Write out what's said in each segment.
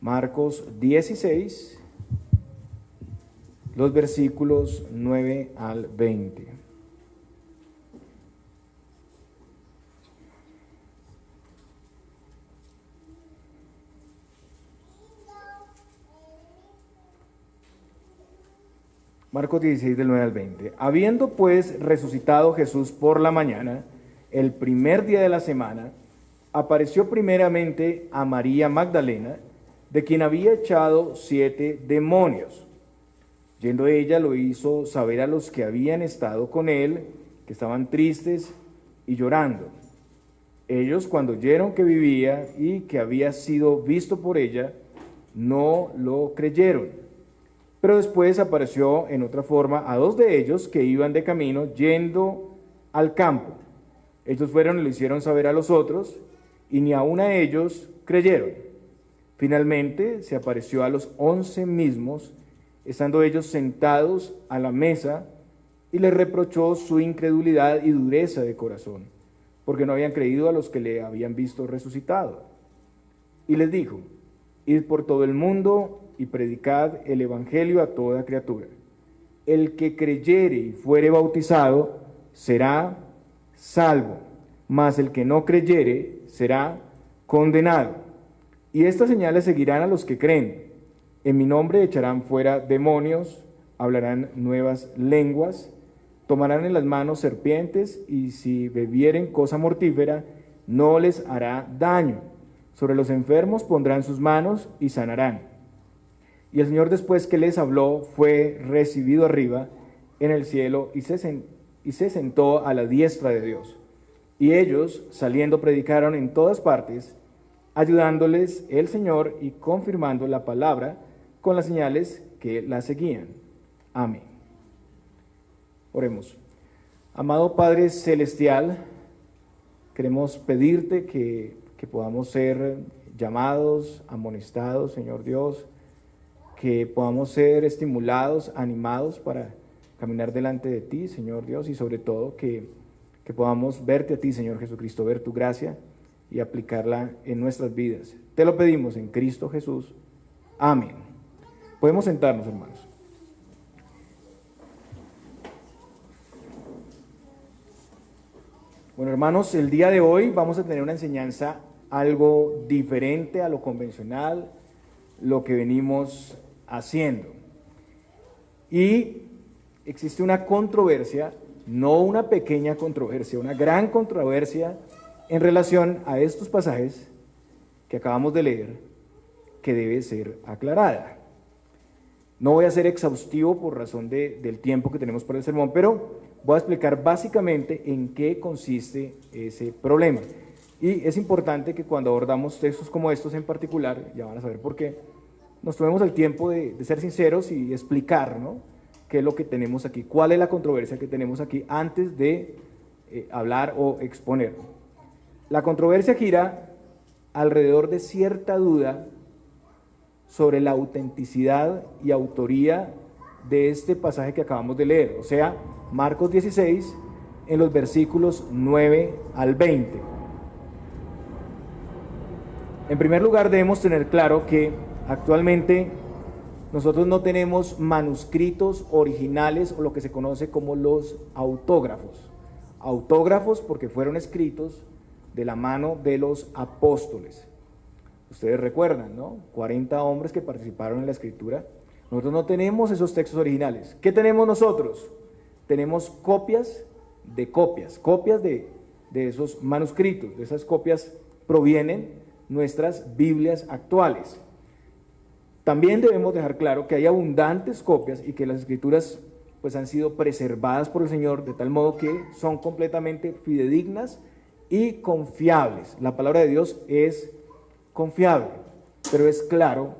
Marcos 16, los versículos 9 al 20. Marcos 16, del 9 al 20. Habiendo pues resucitado Jesús por la mañana, el primer día de la semana, apareció primeramente a María Magdalena, de quien había echado 7 demonios. Yendo ella, lo hizo saber a los que habían estado con él, que estaban tristes y llorando. Ellos, cuando oyeron que vivía y que había sido visto por ella, no lo creyeron. Pero después apareció en otra forma a 2 de ellos que iban de camino yendo al campo. Ellos fueron y lo hicieron saber a los otros, y ni aun a ellos creyeron. Finalmente se apareció a los 11 mismos, estando ellos sentados a la mesa, y les reprochó su incredulidad y dureza de corazón, porque no habían creído a los que le habían visto resucitado. Y les dijo: id por todo el mundo y predicad el evangelio a toda criatura. El que creyere y fuere bautizado será salvo, mas el que no creyere será condenado. Y estas señales seguirán a los que creen. En mi nombre echarán fuera demonios, hablarán nuevas lenguas, tomarán en las manos serpientes, y si bebieren cosa mortífera, no les hará daño. Sobre los enfermos pondrán sus manos y sanarán. Y el Señor, después que les habló, fue recibido arriba en el cielo y se sentó a la diestra de Dios. Y ellos, saliendo, predicaron en todas partes, ayudándoles el Señor y confirmando la palabra con las señales que la seguían. Amén. Oremos. Amado Padre Celestial, queremos pedirte que podamos ser llamados, amonestados, Señor Dios, que podamos ser estimulados, animados para caminar delante de ti, Señor Dios, y sobre todo que podamos verte a ti, Señor Jesucristo, ver tu gracia y aplicarla en nuestras vidas. Te lo pedimos en Cristo Jesús. Amén. Podemos sentarnos, hermanos. Bueno, hermanos, el día de hoy vamos a tener una enseñanza algo diferente a lo convencional, lo que venimos haciendo. Y existe una controversia, no una pequeña controversia, una gran controversia en relación a estos pasajes que acabamos de leer, que debe ser aclarada. No voy a ser exhaustivo por razón del tiempo que tenemos para el sermón, pero voy a explicar básicamente en qué consiste ese problema. Y es importante que cuando abordamos textos como estos en particular, ya van a saber por qué, nos tomemos el tiempo de ser sinceros y explicar, ¿no?, qué es lo que tenemos aquí, cuál es la controversia que tenemos aquí antes de hablar o exponer. La controversia gira alrededor de cierta duda sobre la autenticidad y autoría de este pasaje que acabamos de leer, o sea, Marcos 16, en los versículos 9 al 20. En primer lugar, debemos tener claro que actualmente nosotros no tenemos manuscritos originales o lo que se conoce como los autógrafos. Autógrafos porque fueron escritos de la mano de los apóstoles. Ustedes recuerdan, ¿no? 40 hombres que participaron en la escritura. Nosotros no tenemos esos textos originales. ¿Qué tenemos nosotros? Tenemos copias de esos manuscritos. De esas copias provienen nuestras Biblias actuales. También debemos dejar claro que hay abundantes copias y que las escrituras pues han sido preservadas por el Señor de tal modo que son completamente fidedignas y confiables. La palabra de Dios es confiable, pero es claro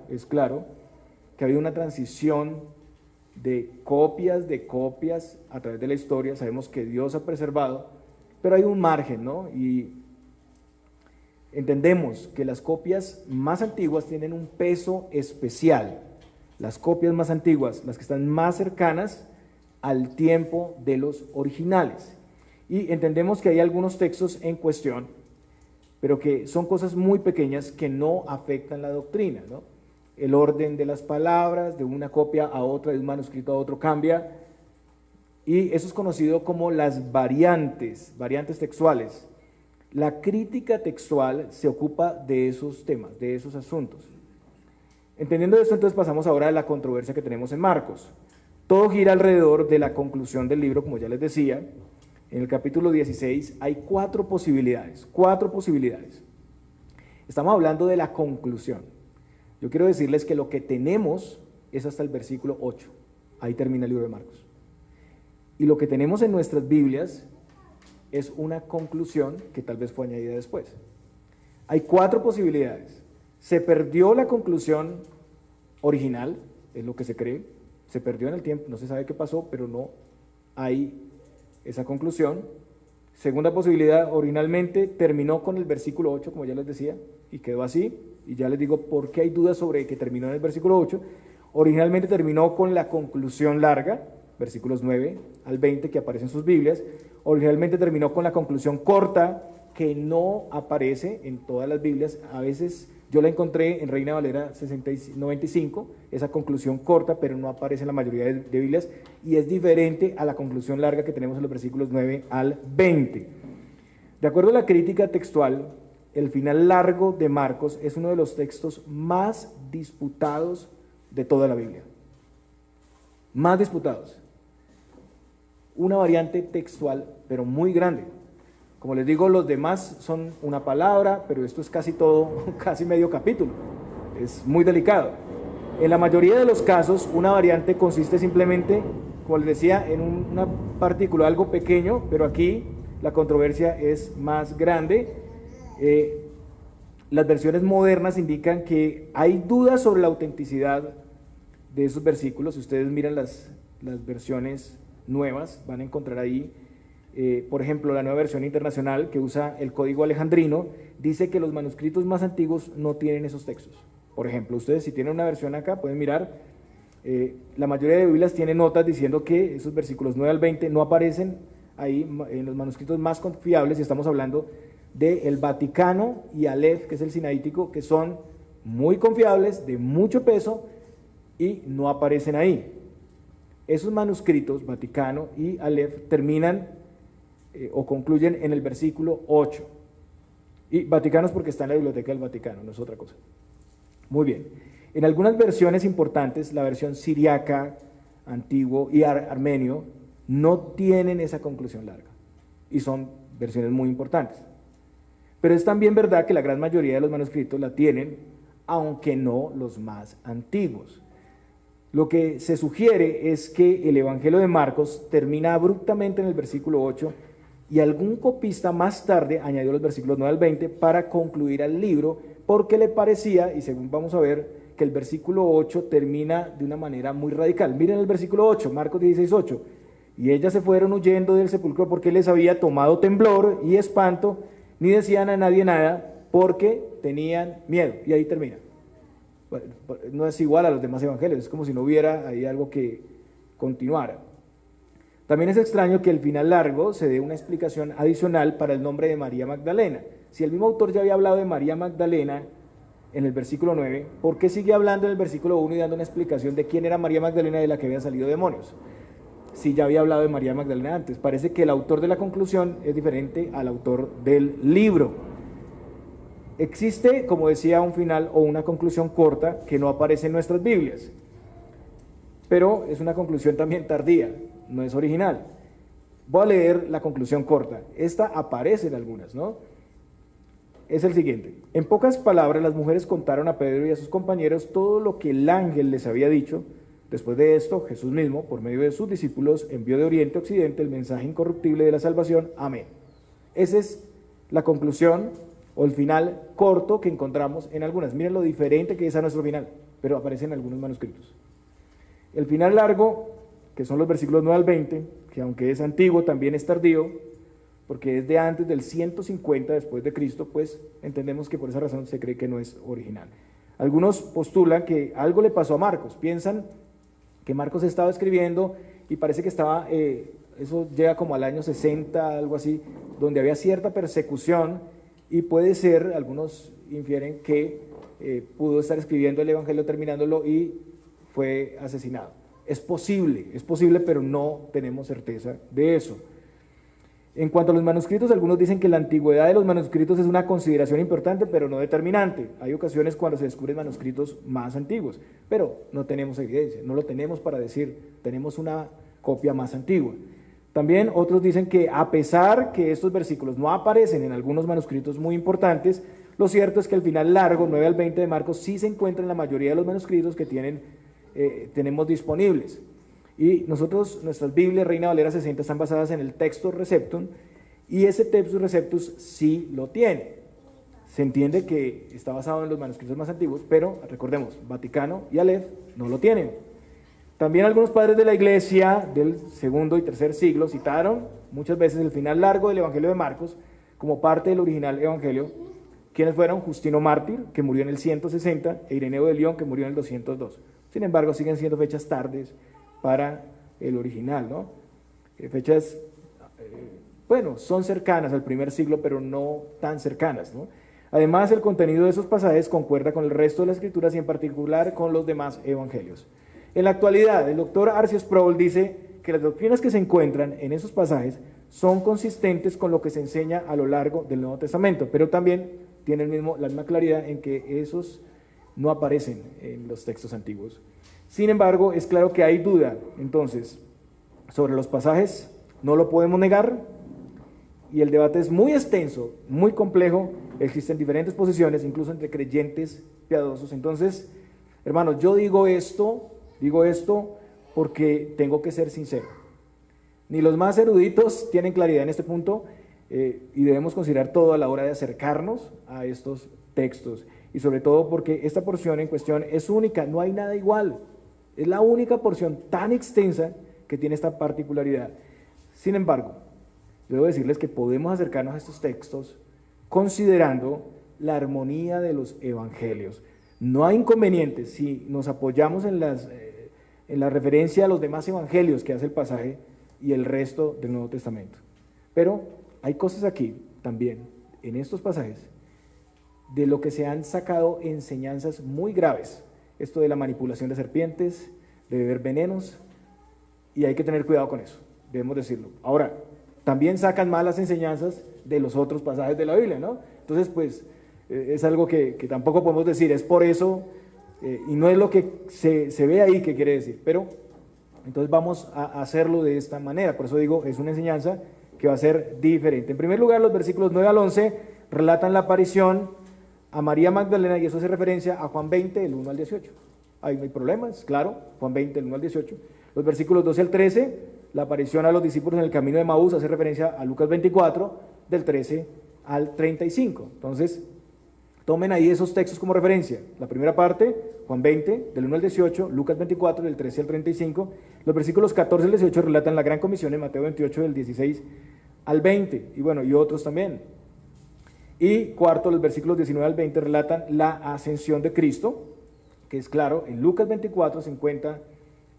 que ha habido una transición de copias a través de la historia. Sabemos que Dios ha preservado, pero hay un margen, ¿no? Y entendemos que las copias más antiguas tienen un peso especial. Las copias más antiguas, las que están más cercanas al tiempo de los originales. Y entendemos que hay algunos textos en cuestión, pero que son cosas muy pequeñas que no afectan la doctrina, ¿no? el orden de las palabras, de una copia a otra, de un manuscrito a otro cambia, y eso es conocido como las variantes textuales. La crítica textual se ocupa de esos temas, de esos asuntos. Entendiendo esto, entonces pasamos ahora a la controversia que tenemos en Marcos. Todo gira alrededor de la conclusión del libro, como ya les decía. En el capítulo 16 hay cuatro posibilidades. Estamos hablando de la conclusión. Yo quiero decirles que lo que tenemos es hasta el versículo 8. Ahí termina el libro de Marcos. Y lo que tenemos en nuestras Biblias es una conclusión que tal vez fue añadida después. Hay cuatro posibilidades. Se perdió la conclusión original, es lo que se cree. Se perdió en el tiempo, no se sabe qué pasó, pero no hay esa conclusión. Segunda posibilidad, originalmente terminó con el versículo 8, como ya les decía, y quedó así, y ya les digo por qué hay dudas sobre que terminó en el versículo 8. Originalmente terminó con la conclusión larga, versículos 9 al 20 que aparecen en sus Biblias. Originalmente terminó con la conclusión corta, que no aparece en todas las Biblias. A veces yo la encontré en Reina Valera 95, esa conclusión corta, pero no aparece en la mayoría de Biblias, y es diferente a la conclusión larga que tenemos en los versículos 9 al 20. De acuerdo a la crítica textual, el final largo de Marcos es uno de los textos más disputados de toda la Biblia. Más disputados. Una variante textual, pero muy grande. Como les digo, los demás son una palabra, pero esto es casi todo, casi medio capítulo. Es muy delicado. En la mayoría de los casos, una variante consiste simplemente, como les decía, en una partícula, algo pequeño, pero aquí la controversia es más grande. Las versiones modernas indican que hay dudas sobre la autenticidad de esos versículos. Si ustedes miran las versiones nuevas, van a encontrar ahí, por ejemplo, la nueva versión internacional que usa el código alejandrino, dice que los manuscritos más antiguos no tienen esos textos. Por ejemplo, ustedes si tienen una versión acá, pueden mirar, la mayoría de Biblias tienen notas diciendo que esos versículos 9 al 20 no aparecen ahí en los manuscritos más confiables, y estamos hablando del Vaticano y Aleph, que es el sinaítico, que son muy confiables, de mucho peso, y no aparecen ahí. Esos manuscritos, Vaticano y Aleph, terminan o concluyen en el versículo 8. Y Vaticano es porque está en la Biblioteca del Vaticano, no es otra cosa. Muy bien. En algunas versiones importantes, la versión siriaca, antiguo y armenio, no tienen esa conclusión larga. Y son versiones muy importantes. Pero es también verdad que la gran mayoría de los manuscritos la tienen, aunque no los más antiguos. Lo que se sugiere es que el Evangelio de Marcos termina abruptamente en el versículo 8 y algún copista más tarde añadió los versículos 9 al 20 para concluir el libro, porque le parecía, y según vamos a ver, que el versículo 8 termina de una manera muy radical. Miren el versículo 8, Marcos 16, 8. Y ellas se fueron huyendo del sepulcro porque les había tomado temblor y espanto, ni decían a nadie nada porque tenían miedo. Y ahí termina. Bueno, no es igual a los demás evangelios, es como si no hubiera ahí algo que continuara. También es extraño que el final largo se dé una explicación adicional para el nombre de María Magdalena. Si el mismo autor ya había hablado de María Magdalena en el versículo 9, ¿por qué sigue hablando en el versículo 1 y dando una explicación de quién era María Magdalena, de la que habían salido demonios? Si ya había hablado de María Magdalena antes. Parece que el autor de la conclusión es diferente al autor del libro. Existe, como decía, un final o una conclusión corta que no aparece en nuestras Biblias, pero es una conclusión también tardía, no es original. Voy a leer la conclusión corta. Esta aparece en algunas, ¿no? Es el siguiente. En pocas palabras, las mujeres contaron a Pedro y a sus compañeros todo lo que el ángel les había dicho. Después de esto, Jesús mismo, por medio de sus discípulos, envió de oriente a occidente el mensaje incorruptible de la salvación. Amén. Esa es la conclusión o el final corto que encontramos en algunas. Miren lo diferente que es a nuestro final, pero aparece en algunos manuscritos. El final largo, que son los versículos 9 al 20, que aunque es antiguo, también es tardío, porque es de antes del 150 después de Cristo, pues entendemos que por esa razón se cree que no es original. Algunos postulan que algo le pasó a Marcos, piensan que Marcos estaba escribiendo y parece que estaba, eso llega como al año 60, algo así, donde había cierta persecución, y puede ser, algunos infieren que pudo estar escribiendo el Evangelio, terminándolo, y fue asesinado. Es posible, pero no tenemos certeza de eso. En cuanto a los manuscritos, algunos dicen que la antigüedad de los manuscritos es una consideración importante, pero no determinante. Hay ocasiones cuando se descubren manuscritos más antiguos, pero no tenemos evidencia, no lo tenemos para decir, tenemos una copia más antigua. También otros dicen que a pesar que estos versículos no aparecen en algunos manuscritos muy importantes, lo cierto es que el final largo, 9 al 20 de Marcos, sí se encuentra en la mayoría de los manuscritos que tenemos disponibles. Y nuestras Biblias Reina Valera 60 están basadas en el Textus Receptum, y ese Textus Receptus sí lo tiene. Se entiende que está basado en los manuscritos más antiguos, pero recordemos, Vaticano y Aleph no lo tienen. También algunos padres de la Iglesia del segundo y tercer siglo citaron muchas veces el final largo del Evangelio de Marcos como parte del original Evangelio, quienes fueron Justino Mártir, que murió en el 160, e Ireneo de León, que murió en el 202. Sin embargo, siguen siendo fechas tardes para el original, ¿no? Fechas, son cercanas al primer siglo, pero no tan cercanas, ¿no? Además, el contenido de esos pasajes concuerda con el resto de las escrituras y en particular con los demás evangelios. En la actualidad, el doctor Arcio Sproul dice que las doctrinas que se encuentran en esos pasajes son consistentes con lo que se enseña a lo largo del Nuevo Testamento, pero también tiene la misma claridad en que esos no aparecen en los textos antiguos. Sin embargo, es claro que hay duda, entonces, sobre los pasajes, no lo podemos negar, y el debate es muy extenso, muy complejo, existen diferentes posiciones, incluso entre creyentes piadosos. Entonces, hermanos, yo digo esto porque tengo que ser sincero. Ni los más eruditos tienen claridad en este punto, y debemos considerar todo a la hora de acercarnos a estos textos, y sobre todo porque esta porción en cuestión es única, no hay nada igual. Es la única porción tan extensa que tiene esta particularidad. Sin embargo, debo decirles que podemos acercarnos a estos textos considerando la armonía de los evangelios. No hay inconveniente si nos apoyamos en la referencia a los demás evangelios que hace el pasaje y el resto del Nuevo Testamento. Pero hay cosas aquí también, en estos pasajes, de lo que se han sacado enseñanzas muy graves. Esto de la manipulación de serpientes, de beber venenos, y hay que tener cuidado con eso, debemos decirlo. Ahora, también sacan malas enseñanzas de los otros pasajes de la Biblia, ¿no? Entonces, pues, es algo que tampoco podemos decir, es por eso, y no es lo que se ve ahí que quiere decir, pero entonces vamos a hacerlo de esta manera. Por eso digo, es una enseñanza que va a ser diferente. En primer lugar, los versículos 9 al 11 relatan la aparición a María Magdalena, y eso hace referencia a Juan 20, del 1 al 18. Ahí no hay problemas, claro, Juan 20, del 1 al 18. Los versículos 12 al 13, la aparición a los discípulos en el camino de Maús, hace referencia a Lucas 24, del 13 al 35. Entonces, tomen ahí esos textos como referencia. La primera parte, Juan 20, del 1 al 18, Lucas 24, del 13 al 35. Los versículos 14 al 18 relatan la gran comisión en Mateo 28, del 16 al 20, y otros también. Y cuarto, los versículos 19 al 20 relatan la ascensión de Cristo, que es claro, en Lucas 24, 50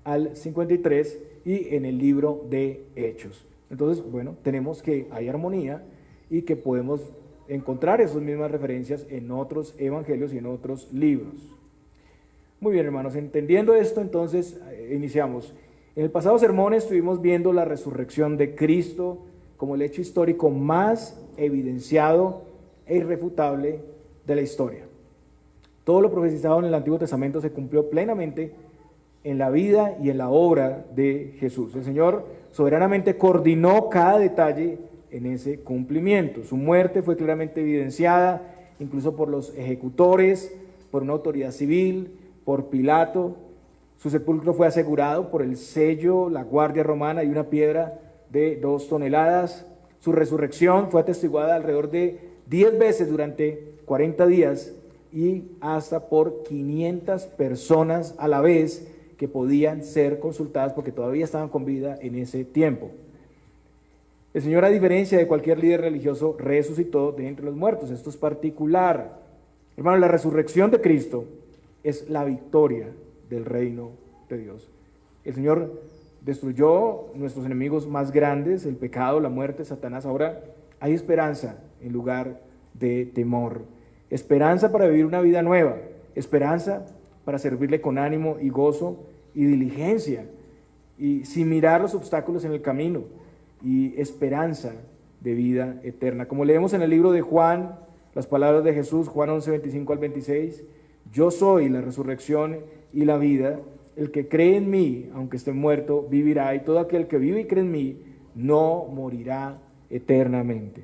al 53, y en el libro de Hechos. Entonces, tenemos que hay armonía y que podemos encontrar esas mismas referencias en otros evangelios y en otros libros. Muy bien, hermanos, entendiendo esto, entonces iniciamos. En el pasado sermón estuvimos viendo la resurrección de Cristo como el hecho histórico más evidenciado e irrefutable de la historia. Todo lo profetizado en el Antiguo Testamento se cumplió plenamente en la vida y en la obra de Jesús. El Señor soberanamente coordinó cada detalle en ese cumplimiento. Su muerte fue claramente evidenciada, incluso por los ejecutores, por una autoridad civil, por Pilato. Su sepulcro fue asegurado por el sello, la guardia romana y una piedra de 2 toneladas. Su resurrección fue atestiguada alrededor de 10 veces durante 40 días y hasta por 500 personas a la vez que podían ser consultadas porque todavía estaban con vida en ese tiempo. El Señor, a diferencia de cualquier líder religioso, resucitó de entre los muertos. Esto es particular. Hermano, la resurrección de Cristo es la victoria del reino de Dios. El Señor destruyó nuestros enemigos más grandes, el pecado, la muerte, Satanás. Ahora hay esperanza en lugar de temor. esperanza para vivir una vida nueva, esperanza para servirle con ánimo y gozo y diligencia, y sin mirar los obstáculos en el camino, y esperanza de vida eterna. Como leemos en el libro de Juan, las palabras de Jesús, Juan 11, 25 al 26, yo soy la resurrección y la vida, el que cree en mí, aunque esté muerto, vivirá, y todo aquel que vive y cree en mí, no morirá eternamente.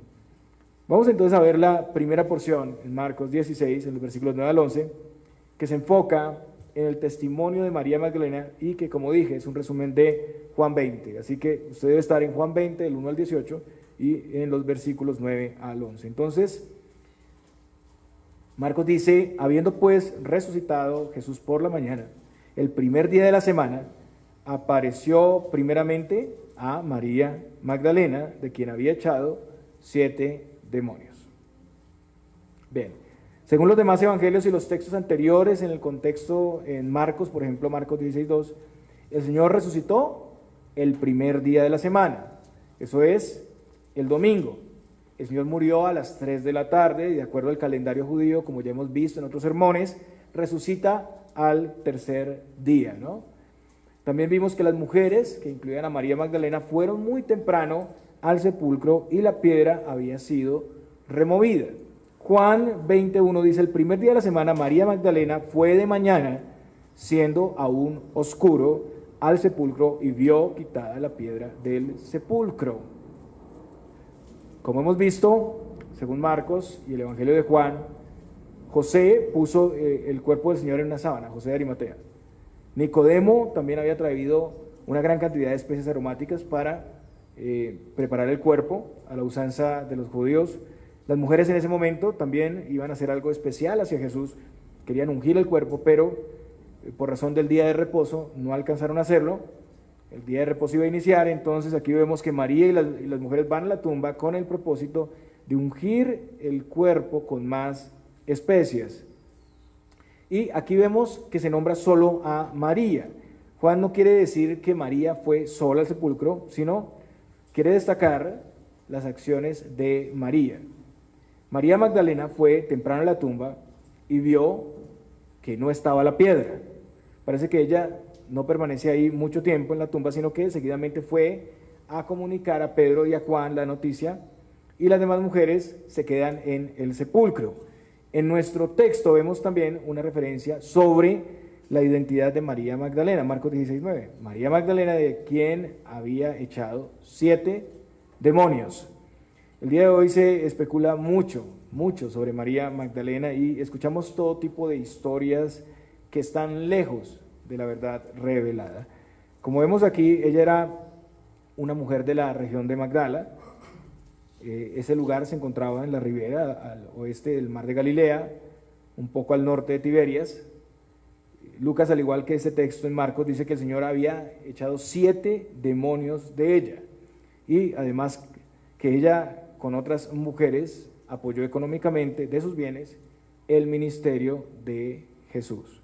Vamos entonces a ver la primera porción en Marcos 16, en los versículos 9 al 11, que se enfoca en el testimonio de María Magdalena y que, como dije, es un resumen de Juan 20. Así que usted debe estar en Juan 20, del 1 al 18, y en los versículos 9 al 11. Entonces, Marcos dice, habiendo pues resucitado Jesús por la mañana, el primer día de la semana, apareció primeramente a María Magdalena, de quien había echado 7 demonios. Bien, según los demás evangelios y los textos anteriores en el contexto en Marcos, por ejemplo Marcos 16:2, el Señor resucitó el primer día de la semana, eso es el domingo. El Señor murió a las 3 de la tarde y de acuerdo al calendario judío, como ya hemos visto en otros sermones, resucita al tercer día, ¿no? También vimos que las mujeres, que incluían a María Magdalena, fueron muy temprano al sepulcro y la piedra había sido removida. Juan 21 dice, el primer día de la semana María Magdalena fue de mañana, siendo aún oscuro, al sepulcro y vio quitada la piedra del sepulcro. Como hemos visto, según Marcos y el Evangelio de Juan, José puso el cuerpo del Señor en una sábana, José de Arimatea. Nicodemo también había traído una gran cantidad de especies aromáticas para preparar el cuerpo a la usanza de los judíos. Las mujeres en ese momento también iban a hacer algo especial hacia Jesús, querían ungir el cuerpo, pero por razón del día de reposo no alcanzaron a hacerlo. El día de reposo iba a iniciar, entonces aquí vemos que María y las mujeres van a la tumba con el propósito de ungir el cuerpo con más especias. Y aquí vemos que se nombra solo a María. Juan no quiere decir que María fue sola al sepulcro, sino quiere destacar las acciones de María. María Magdalena fue temprano a la tumba y vio que no estaba la piedra. Parece que ella no permanece ahí mucho tiempo en la tumba, sino que seguidamente fue a comunicar a Pedro y a Juan la noticia, y las demás mujeres se quedan en el sepulcro. En nuestro texto vemos también una referencia sobre la identidad de María Magdalena, Marcos 16:9. María Magdalena, de quien había echado 7 demonios. El día de hoy se especula mucho sobre María Magdalena y escuchamos todo tipo de historias que están lejos de la verdad revelada. Como vemos aquí, ella era una mujer de la región de Magdala. Ese lugar se encontraba en la ribera al oeste del mar de Galilea, un poco al norte de Tiberias. Lucas, al igual que ese texto en Marcos, dice que el Señor había echado 7 demonios de ella, y además que ella con otras mujeres apoyó económicamente de sus bienes el ministerio de Jesús.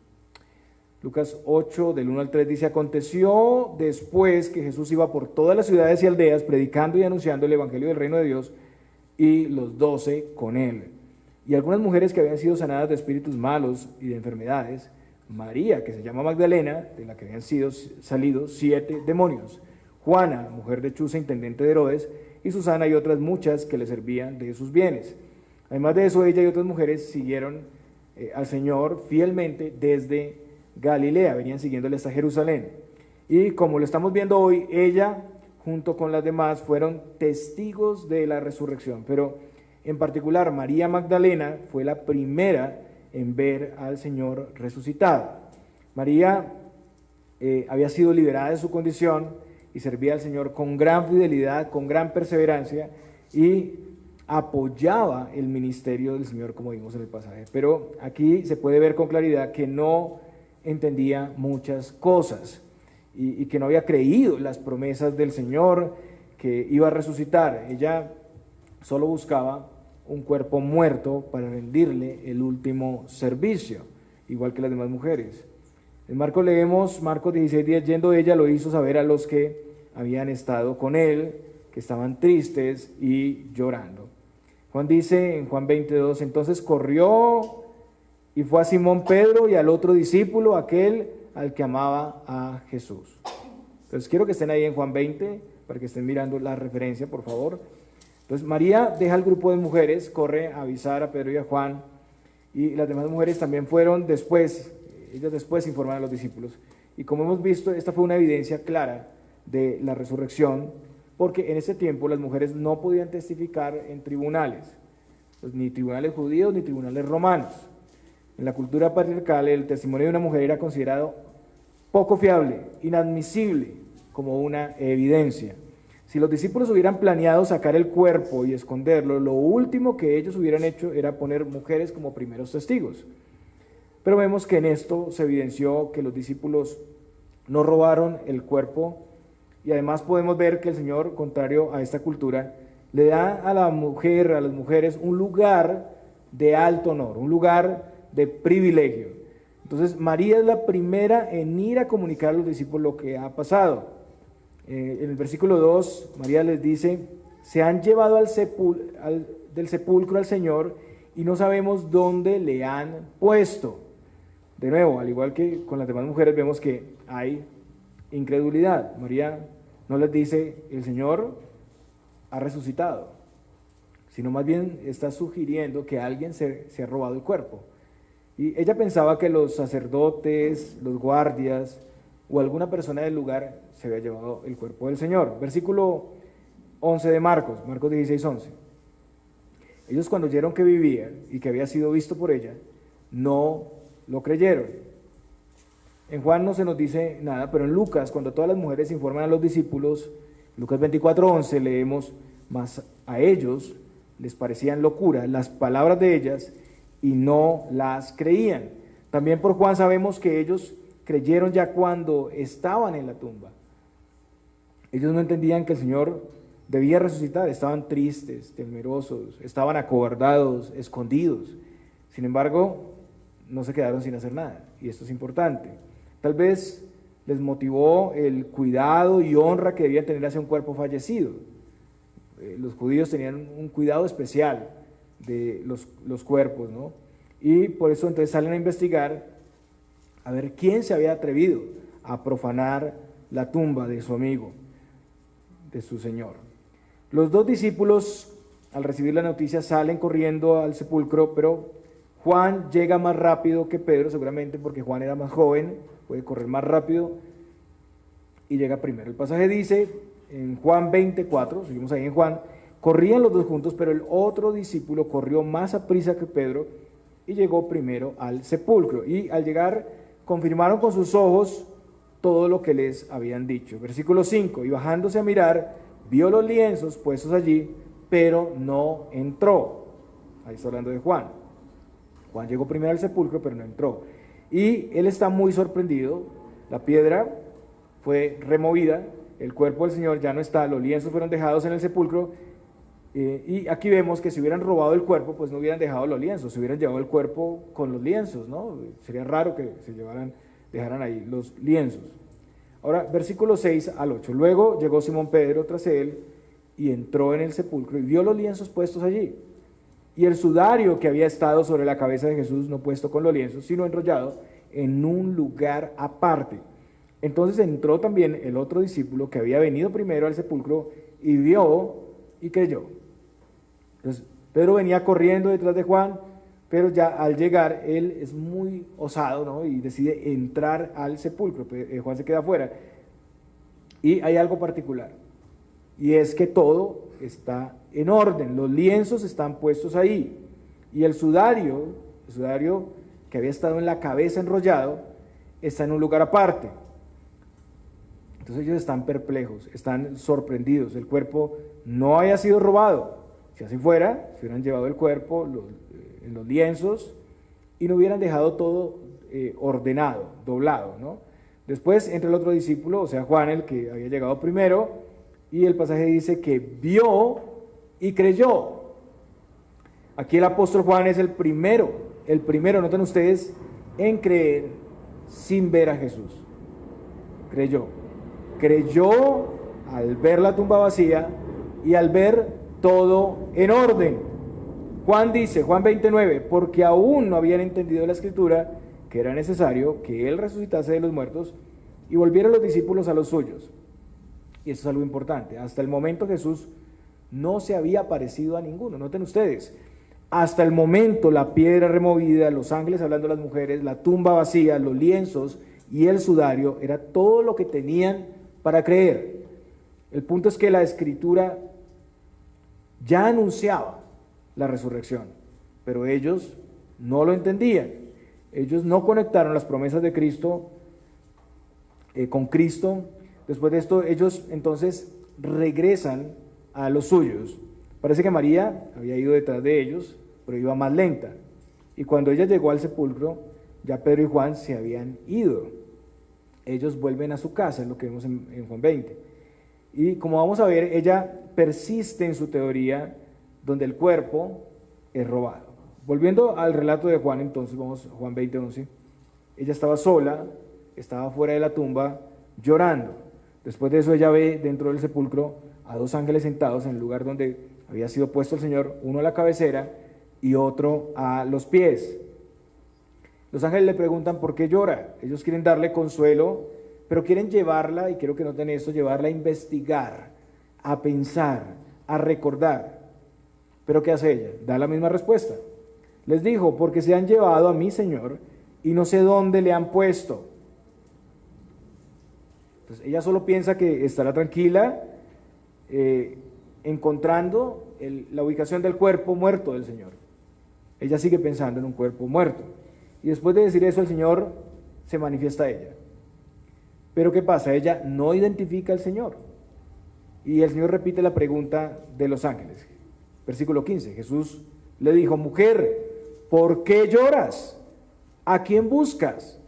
Lucas 8, del 1 al 3 dice, aconteció después que Jesús iba por todas las ciudades y aldeas predicando y anunciando el evangelio del reino de Dios, y los 12 con él. Y algunas mujeres que habían sido sanadas de espíritus malos y de enfermedades, María, que se llama Magdalena, de la que habían salido 7 demonios, Juana, mujer de Chuza, intendente de Herodes, y Susana y otras muchas que le servían de sus bienes. Además de eso, ella y otras mujeres siguieron al Señor fielmente desde Galilea, venían siguiéndole hasta Jerusalén. Y como lo estamos viendo hoy, ella junto con las demás fueron testigos de la resurrección, pero en particular María Magdalena fue la primera en ver al Señor resucitado. María había sido liberada de su condición y servía al Señor con gran fidelidad, con gran perseverancia, y apoyaba el ministerio del Señor, como vimos en el pasaje. Pero aquí se puede ver con claridad que no entendía muchas cosas y que no había creído las promesas del Señor, que iba a resucitar. Ella solo buscaba un cuerpo muerto para rendirle el último servicio, igual que las demás mujeres. En Marcos leemos, Marcos 16:10, yendo ella lo hizo saber a los que habían estado con él, que estaban tristes y llorando. Juan dice en Juan 22, entonces corrió y fue a Simón Pedro y al otro discípulo, aquel al que amaba a Jesús. Entonces quiero que estén ahí en Juan 20, para que estén mirando la referencia, por favor. Entonces María deja el grupo de mujeres, corre a avisar a Pedro y a Juan, y las demás mujeres también fueron después, ellas después informaron a los discípulos. Y como hemos visto, esta fue una evidencia clara de la resurrección, porque en ese tiempo las mujeres no podían testificar en tribunales, pues, ni tribunales judíos ni tribunales romanos. En la cultura patriarcal el testimonio de una mujer era considerado poco fiable, inadmisible como una evidencia. Si los discípulos hubieran planeado sacar el cuerpo y esconderlo, lo último que ellos hubieran hecho era poner mujeres como primeros testigos. Pero vemos que en esto se evidenció que los discípulos no robaron el cuerpo, y además podemos ver que el Señor, contrario a esta cultura, le da a la mujer, a las mujeres, un lugar de alto honor, un lugar de privilegio. Entonces María es la primera en ir a comunicar a los discípulos lo que ha pasado. En el versículo 2, María les dice, se han llevado del sepulcro al Señor y no sabemos dónde le han puesto. De nuevo, al igual que con las demás mujeres, vemos que hay incredulidad. María no les dice, el Señor ha resucitado, sino más bien está sugiriendo que alguien se ha robado el cuerpo. Y ella pensaba que los sacerdotes, los guardias o alguna persona del lugar se había llevado el cuerpo del Señor. Versículo 11 de Marcos 16, 11. Ellos cuando oyeron que vivía y que había sido visto por ella, no lo creyeron. En Juan no se nos dice nada, pero en Lucas, cuando todas las mujeres informan a los discípulos, Lucas 24:11 leemos, mas a ellos les parecían locura las palabras de ellas y no las creían. También por Juan sabemos que ellos creyeron ya cuando estaban en la tumba. Ellos no entendían que el Señor debía resucitar, estaban tristes, temerosos, estaban acobardados, escondidos. Sin embargo, no se quedaron sin hacer nada, y esto es importante. Tal vez les motivó el cuidado y honra que debían tener hacia un cuerpo fallecido. Los judíos tenían un cuidado especial de los cuerpos, ¿no? Y por eso entonces salen a investigar a ver quién se había atrevido a profanar la tumba de su amigo, de su Señor. Los dos discípulos, al recibir la noticia, salen corriendo al sepulcro, pero Juan llega más rápido que Pedro, seguramente porque Juan era más joven, puede correr más rápido, y llega primero. El pasaje dice, en Juan 24, seguimos ahí en Juan, corrían los dos juntos, pero el otro discípulo corrió más a prisa que Pedro y llegó primero al sepulcro. Y al llegar, confirmaron con sus ojos todo lo que les habían dicho. Versículo 5, y bajándose a mirar, vio los lienzos puestos allí, pero no entró. Ahí está hablando de Juan. Juan llegó primero al sepulcro, pero no entró. Y él está muy sorprendido. La piedra fue removida, el cuerpo del Señor ya no está, los lienzos fueron dejados en el sepulcro. Y aquí vemos que si hubieran robado el cuerpo, pues no hubieran dejado los lienzos, se hubieran llevado el cuerpo con los lienzos, ¿no? Sería raro que se dejaran ahí los lienzos. Ahora, versículos 6 al 8. Luego llegó Simón Pedro tras él y entró en el sepulcro y vio los lienzos puestos allí. Y el sudario que había estado sobre la cabeza de Jesús, no puesto con los lienzos, sino enrollado en un lugar aparte. Entonces entró también el otro discípulo que había venido primero al sepulcro y vio y creyó. Entonces Pedro venía corriendo detrás de Juan, pero ya al llegar él es muy osado, ¿no? Y decide entrar al sepulcro. Juan se queda afuera. Y hay algo particular, y es que todo está en orden, los lienzos están puestos ahí, y el sudario que había estado en la cabeza enrollado, está en un lugar aparte. Entonces ellos están perplejos, están sorprendidos, el cuerpo no haya sido robado. Si así fuera, se hubieran llevado el cuerpo en los lienzos y no hubieran dejado todo ordenado, doblado, ¿no? Después entra el otro discípulo, o sea Juan, el que había llegado primero, y el pasaje dice que vio y creyó. Aquí el apóstol Juan es el primero, noten ustedes, en creer sin ver a Jesús. Creyó al ver la tumba vacía y al ver todo en orden. Juan dice, Juan 29, porque aún no habían entendido la escritura que era necesario que él resucitase de los muertos y volvieran los discípulos a los suyos. Y eso es algo importante. Hasta el momento Jesús no se había parecido a ninguno. Noten ustedes, hasta el momento la piedra removida, los ángeles hablando a las mujeres, la tumba vacía, los lienzos y el sudario, era todo lo que tenían para creer. El punto es que la escritura ya anunciaba la resurrección, pero ellos no lo entendían. Ellos no conectaron las promesas de Cristo con Cristo. Después de esto, ellos entonces regresan a los suyos. Parece que María había ido detrás de ellos, pero iba más lenta. Y cuando ella llegó al sepulcro, ya Pedro y Juan se habían ido. Ellos vuelven a su casa, es lo que vemos en Juan 20. Y como vamos a ver, ella persiste en su teoría donde el cuerpo es robado. Volviendo al relato de Juan, entonces vamos a Juan 20:11. Ella estaba sola, estaba fuera de la tumba, llorando. Después de eso ella ve dentro del sepulcro a dos ángeles sentados en el lugar donde había sido puesto el Señor, uno a la cabecera y otro a los pies. Los ángeles le preguntan por qué llora. Ellos quieren darle consuelo, pero quieren llevarla, y quiero que noten esto, llevarla a investigar, a pensar, a recordar. ¿Pero qué hace ella? Da la misma respuesta. Les dijo, porque se han llevado a mi Señor y no sé dónde le han puesto. Entonces ella solo piensa que estará tranquila encontrando la ubicación del cuerpo muerto del Señor. Ella sigue pensando en un cuerpo muerto. Y después de decir eso, el Señor se manifiesta a ella. Pero ¿qué pasa? Ella no identifica al Señor. Y el Señor repite la pregunta de los ángeles. Versículo 15, Jesús le dijo, mujer, ¿por qué lloras? ¿A quién buscas?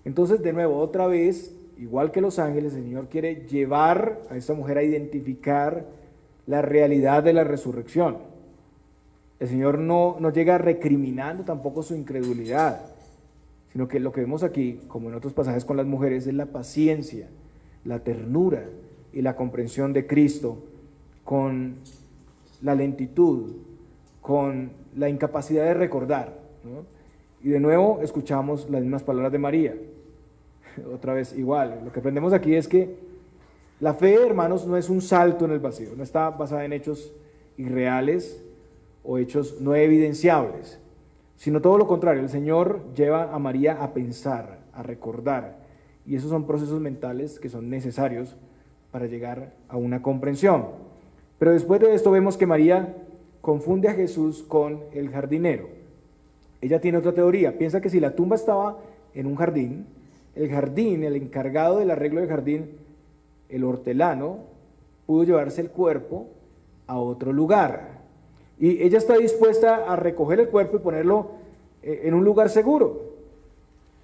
Entonces, de nuevo, otra vez, igual que los ángeles, el Señor quiere llevar a esta mujer a identificar la realidad de la resurrección. El Señor no llega recriminando tampoco su incredulidad, sino que lo que vemos aquí, como en otros pasajes con las mujeres, es la paciencia, la ternura y la comprensión de Cristo con la lentitud, con la incapacidad de recordar, ¿no? Y de nuevo escuchamos las mismas palabras de María. Otra vez igual, lo que aprendemos aquí es que la fe, hermanos, no es un salto en el vacío, no está basada en hechos irreales o hechos no evidenciables, sino todo lo contrario. El Señor lleva a María a pensar, a recordar, y esos son procesos mentales que son necesarios para llegar a una comprensión. Pero después de esto vemos que María confunde a Jesús con el jardinero. Ella tiene otra teoría, piensa que si la tumba estaba en un jardín, el encargado del arreglo del jardín, el hortelano, pudo llevarse el cuerpo a otro lugar. Y ella está dispuesta a recoger el cuerpo y ponerlo en un lugar seguro.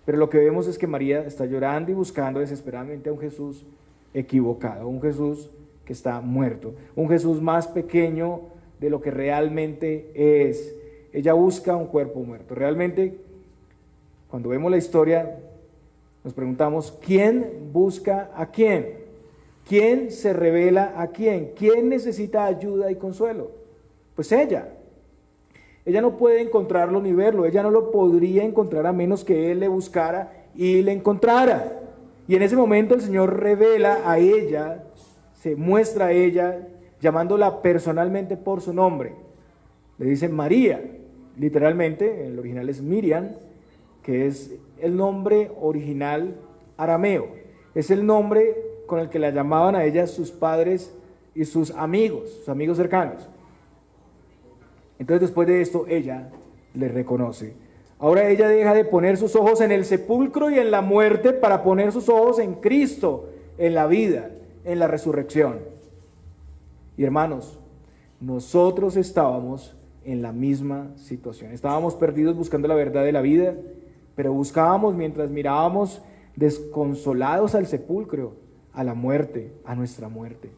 Pero lo que vemos es que María está llorando y buscando desesperadamente a un Jesús equivocado, un Jesús que está muerto, un Jesús más pequeño de lo que realmente es. Ella busca un cuerpo muerto. Realmente, cuando vemos la historia, nos preguntamos, ¿quién busca a quién? ¿Quién se revela a quién? ¿Quién necesita ayuda y consuelo? Pues ella. Ella no puede encontrarlo ni verlo, ella no lo podría encontrar a menos que él le buscara y le encontrara. Y en ese momento el Señor revela a ella, se muestra a ella, llamándola personalmente por su nombre. Le dice María, literalmente, en el original es Miriam, que es el nombre original arameo. Es el nombre con el que la llamaban a ella sus padres y sus amigos cercanos. Entonces después de esto ella le reconoce. Ahora ella deja de poner sus ojos en el sepulcro y en la muerte para poner sus ojos en Cristo, en la vida, en la resurrección. Y hermanos, nosotros estábamos en la misma situación. Estábamos perdidos buscando la verdad de la vida, pero buscábamos mientras mirábamos desconsolados al sepulcro, a la muerte, a nuestra muerte.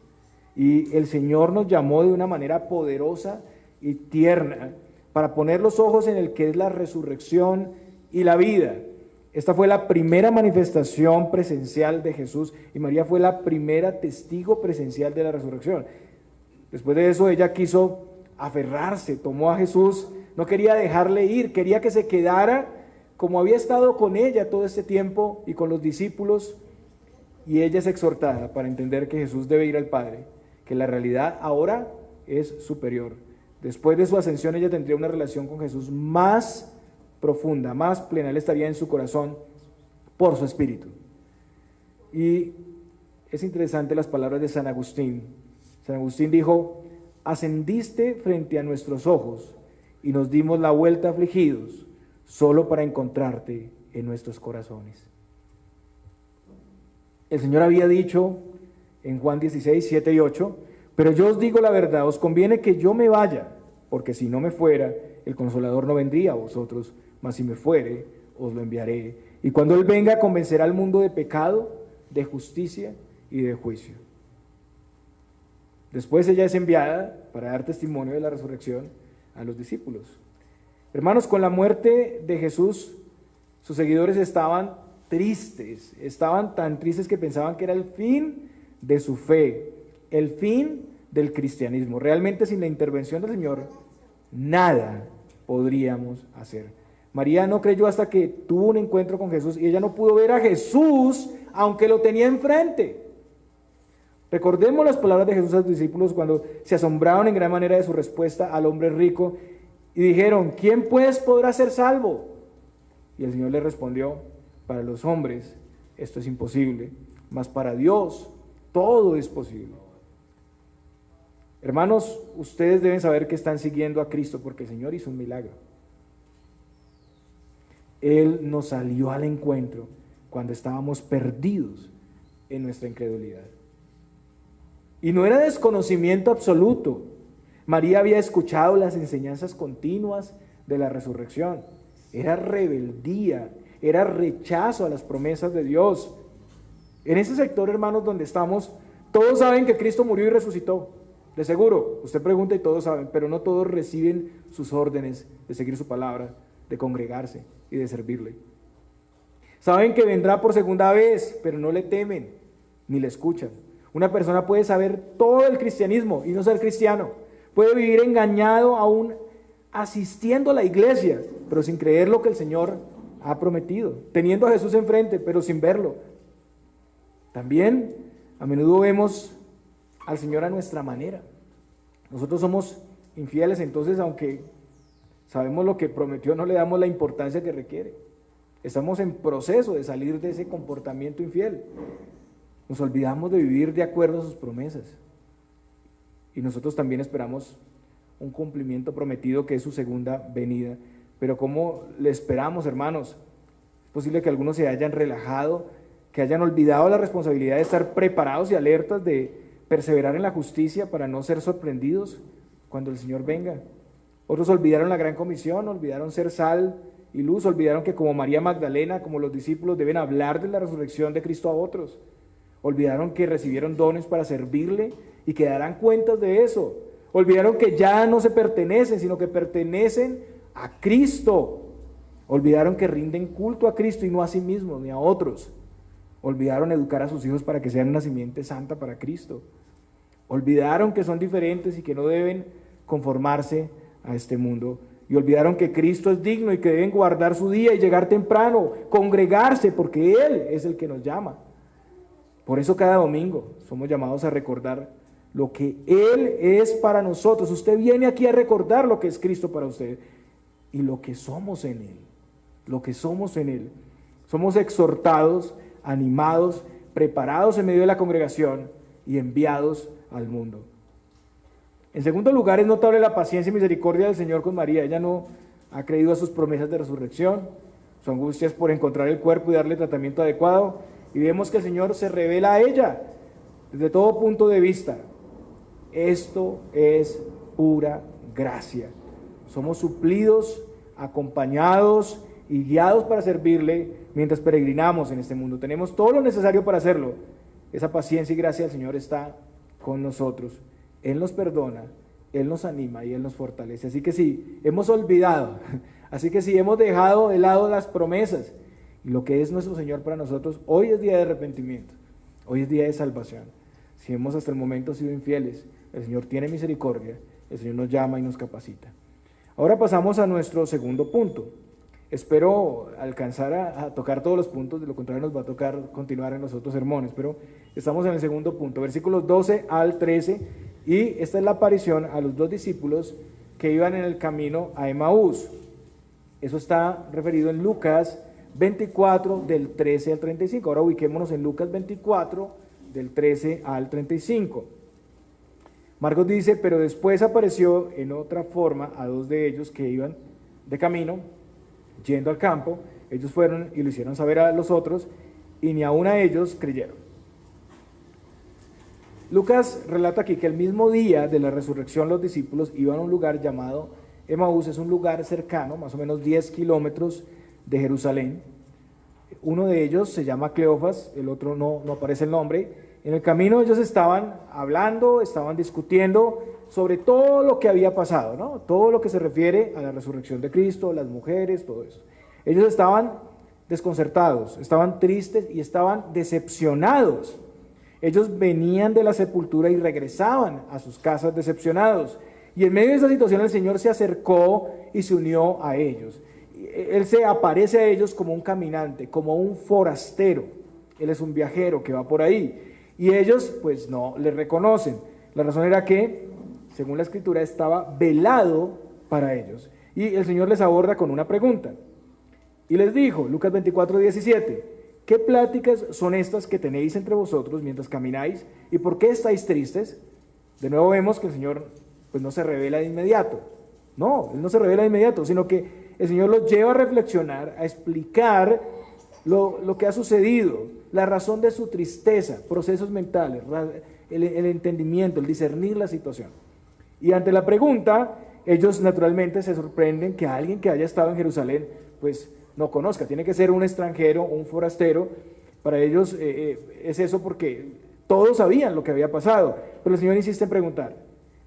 Y el Señor nos llamó de una manera poderosa y tierna para poner los ojos en el que es la resurrección y la vida. Esta fue la primera manifestación presencial de Jesús y María fue la primera testigo presencial de la resurrección. Después de eso ella quiso aferrarse, tomó a Jesús, no quería dejarle ir, quería que se quedara como había estado con ella todo este tiempo y con los discípulos, y ella es exhortada para entender que Jesús debe ir al Padre, que la realidad ahora es superior. Después de su ascensión ella tendría una relación con Jesús más profunda, más plena, él estaría en su corazón por su espíritu. Y es interesante las palabras de San Agustín. San Agustín dijo: ascendiste frente a nuestros ojos y nos dimos la vuelta afligidos, solo para encontrarte en nuestros corazones. El Señor había dicho en Juan 16, 7 y 8, pero yo os digo la verdad, os conviene que yo me vaya, porque si no me fuera, el Consolador no vendría a vosotros, mas si me fuere, os lo enviaré. Y cuando Él venga, convencerá al mundo de pecado, de justicia y de juicio. Después ella es enviada para dar testimonio de la resurrección a los discípulos. Hermanos, con la muerte de Jesús, sus seguidores estaban tristes, estaban tan tristes que pensaban que era el fin de su fe, el fin del cristianismo. Realmente sin la intervención del Señor, nada podríamos hacer. María no creyó hasta que tuvo un encuentro con Jesús y ella no pudo ver a Jesús aunque lo tenía enfrente. Recordemos las palabras de Jesús a sus discípulos cuando se asombraron en gran manera de su respuesta al hombre rico y dijeron: ¿quién pues podrá ser salvo? Y el Señor les respondió: para los hombres esto es imposible, mas para Dios todo es posible. Hermanos, ustedes deben saber que están siguiendo a Cristo porque el Señor hizo un milagro. Él nos salió al encuentro cuando estábamos perdidos en nuestra incredulidad. Y no era desconocimiento absoluto. María había escuchado las enseñanzas continuas de la resurrección. Era rebeldía, era rechazo a las promesas de Dios. En ese sector, hermanos, donde estamos, todos saben que Cristo murió y resucitó. De seguro, usted pregunta y todos saben, pero no todos reciben sus órdenes de seguir su palabra, de congregarse y de servirle. Saben que vendrá por segunda vez, pero no le temen ni le escuchan. Una persona puede saber todo el cristianismo y no ser cristiano. Puede vivir engañado aún asistiendo a la iglesia, pero sin creer lo que el Señor ha prometido. Teniendo a Jesús enfrente, pero sin verlo. También a menudo vemos al Señor a nuestra manera. Nosotros somos infieles, entonces aunque sabemos lo que prometió, no le damos la importancia que requiere. Estamos en proceso de salir de ese comportamiento infiel. Nos olvidamos de vivir de acuerdo a sus promesas. Y nosotros también esperamos un cumplimiento prometido que es su segunda venida. Pero ¿cómo le esperamos, hermanos? Es posible que algunos se hayan relajado, que hayan olvidado la responsabilidad de estar preparados y alertas, de perseverar en la justicia para no ser sorprendidos cuando el Señor venga. Otros olvidaron la gran comisión, olvidaron ser sal y luz, olvidaron que como María Magdalena, como los discípulos, deben hablar de la resurrección de Cristo a otros. Olvidaron que recibieron dones para servirle y que darán cuentas de eso. Olvidaron que ya no se pertenecen, sino que pertenecen a Cristo. Olvidaron que rinden culto a Cristo y no a sí mismos ni a otros. Olvidaron educar a sus hijos para que sean una simiente santa para Cristo. Olvidaron que son diferentes y que no deben conformarse a este mundo. Y olvidaron que Cristo es digno y que deben guardar su día y llegar temprano, congregarse, porque Él es el que nos llama. Por eso cada domingo somos llamados a recordar lo que Él es para nosotros. Usted viene aquí a recordar lo que es Cristo para usted y lo que somos en Él. Lo que somos en Él. Somos exhortados, animados, preparados en medio de la congregación y enviados al mundo. En segundo lugar, es notable la paciencia y misericordia del Señor con María. Ella no ha creído a sus promesas de resurrección. Su angustia es por encontrar el cuerpo y darle tratamiento adecuado. Y vemos que el Señor se revela a ella desde todo punto de vista. Esto es pura gracia. Somos suplidos, acompañados y guiados para servirle mientras peregrinamos en este mundo. Tenemos todo lo necesario para hacerlo. Esa paciencia y gracia del Señor está con nosotros. Él nos perdona, Él nos anima y Él nos fortalece. Así que si hemos olvidado, así que si hemos dejado de lado las promesas y lo que es nuestro Señor para nosotros, hoy es día de arrepentimiento, hoy es día de salvación. Si hemos hasta el momento sido infieles, el Señor tiene misericordia el Señor nos llama y nos capacita. Ahora pasamos a nuestro segundo punto. Espero alcanzar a tocar todos los puntos, de lo contrario nos va a tocar continuar en los otros sermones, pero estamos en el segundo punto, versículos 12 al 13, y esta es la aparición a los dos discípulos que iban en el camino a Emaús. Eso está referido en Lucas 24, del 13 al 35. Ahora ubiquémonos en Lucas 24, del 13 al 35. Marcos dice, pero después apareció en otra forma a dos de ellos que iban de camino, yendo al campo. Ellos fueron y lo hicieron saber a los otros, y ni aun a ellos creyeron. Lucas relata aquí que el mismo día de la resurrección los discípulos iban a un lugar llamado Emaús. Es un lugar cercano, más o menos 10 kilómetros de Jerusalén. Uno de ellos se llama Cleofas, el otro no aparece el nombre. En el camino ellos estaban hablando, estaban discutiendo sobre todo lo que había pasado, ¿no? Todo lo que se refiere a la resurrección de Cristo, las mujeres, todo eso. Ellos estaban desconcertados, estaban tristes y estaban decepcionados. Ellos venían de la sepultura y regresaban a sus casas decepcionados. Y en medio de esa situación el Señor se acercó y se unió a ellos. Él se aparece a ellos como un caminante, como un forastero. Él es un viajero que va por ahí. Y ellos pues no le reconocen. La razón era que, según la Escritura, estaba velado para ellos. Y el Señor les aborda con una pregunta. Y les dijo, Lucas 24, 17, ¿qué pláticas son estas que tenéis entre vosotros mientras camináis? ¿Y por qué estáis tristes? De nuevo vemos que el Señor pues no se revela de inmediato. No, Él no se revela de inmediato, sino que el Señor los lleva a reflexionar, a explicar lo que ha sucedido, la razón de su tristeza, procesos mentales, el entendimiento, el discernir la situación. Y ante la pregunta, ellos naturalmente se sorprenden que alguien que haya estado en Jerusalén, pues no conozca, tiene que ser un extranjero, un forastero. Para ellos es eso porque todos sabían lo que había pasado, pero el Señor insiste en preguntar.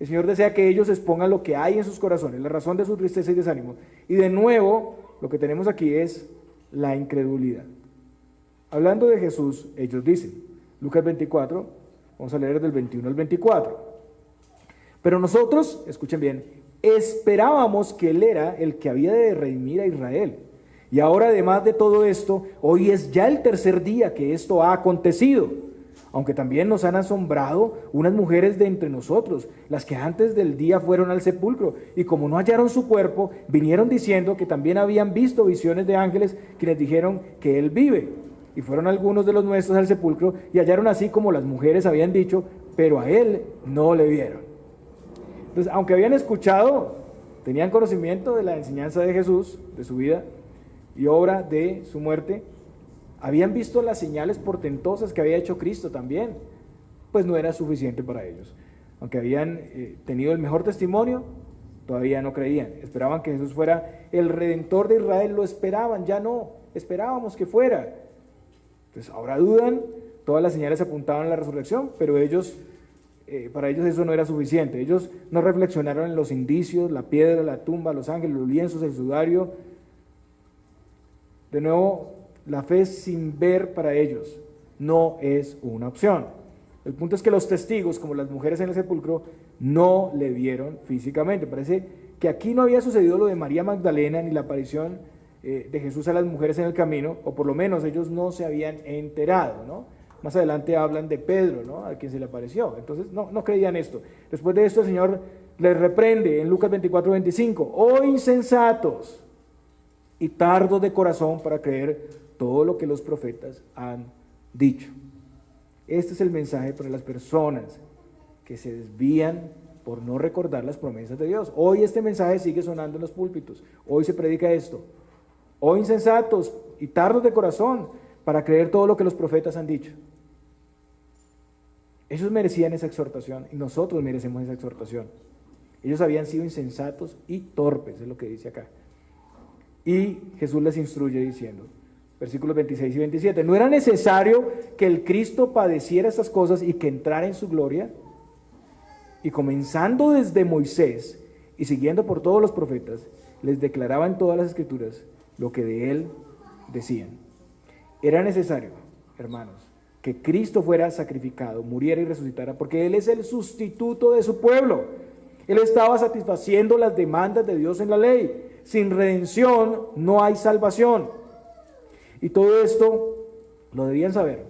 El Señor desea que ellos expongan lo que hay en sus corazones, la razón de su tristeza y desánimo. Y de nuevo, lo que tenemos aquí es la incredulidad. Hablando de Jesús, ellos dicen, Lucas 24, vamos a leer del 21 al 24. Pero nosotros, escuchen bien, esperábamos que Él era el que había de redimir a Israel. Y ahora, además de todo esto, hoy es ya el tercer día que esto ha acontecido. Aunque también nos han asombrado unas mujeres de entre nosotros, las que antes del día fueron al sepulcro, y como no hallaron su cuerpo, vinieron diciendo que también habían visto visiones de ángeles quienes dijeron que Él vive. Y fueron algunos de los nuestros al sepulcro y hallaron así como las mujeres habían dicho, pero a Él no le vieron. Entonces, aunque habían escuchado, tenían conocimiento de la enseñanza de Jesús, de su vida y obra, de su muerte, habían visto las señales portentosas que había hecho Cristo también, pues no era suficiente para ellos. Aunque habían tenido el mejor testimonio, todavía no creían. Esperaban que Jesús fuera el Redentor de Israel, lo esperaban, ya no, esperábamos que fuera. Entonces ahora dudan, todas las señales apuntaban a la resurrección, pero ellos, para ellos eso no era suficiente. Ellos no reflexionaron en los indicios, la piedra, la tumba, los ángeles, los lienzos, el sudario. De nuevo, la fe sin ver para ellos no es una opción. El punto es que los testigos, como las mujeres en el sepulcro, no le vieron físicamente. Parece que aquí no había sucedido lo de María Magdalena ni la aparición de Jesús a las mujeres en el camino, o por lo menos ellos no se habían enterado, ¿no? Más adelante hablan de Pedro, ¿no? A quien se le apareció. Entonces no creían esto. Después de esto el Señor les reprende en Lucas 24, 25. ¡Oh insensatos y tardos de corazón para creer todo lo que los profetas han dicho! Este es el mensaje para las personas que se desvían por no recordar las promesas de Dios. Hoy este mensaje sigue sonando en los púlpitos. Hoy se predica esto. Oh insensatos y tardos de corazón para creer todo lo que los profetas han dicho. Ellos merecían esa exhortación y nosotros merecemos esa exhortación. Ellos habían sido insensatos y torpes, es lo que dice acá. Y Jesús les instruye diciendo, versículos 26 y 27, ¿no era necesario que el Cristo padeciera estas cosas y que entrara en su gloria? Y comenzando desde Moisés y siguiendo por todos los profetas, les declaraba en todas las escrituras lo que de él decían. Era necesario, hermanos, que Cristo fuera sacrificado, muriera y resucitara, porque Él es el sustituto de su pueblo. Él estaba satisfaciendo las demandas de Dios en la ley. Sin redención no hay salvación. Y todo esto lo debían saber,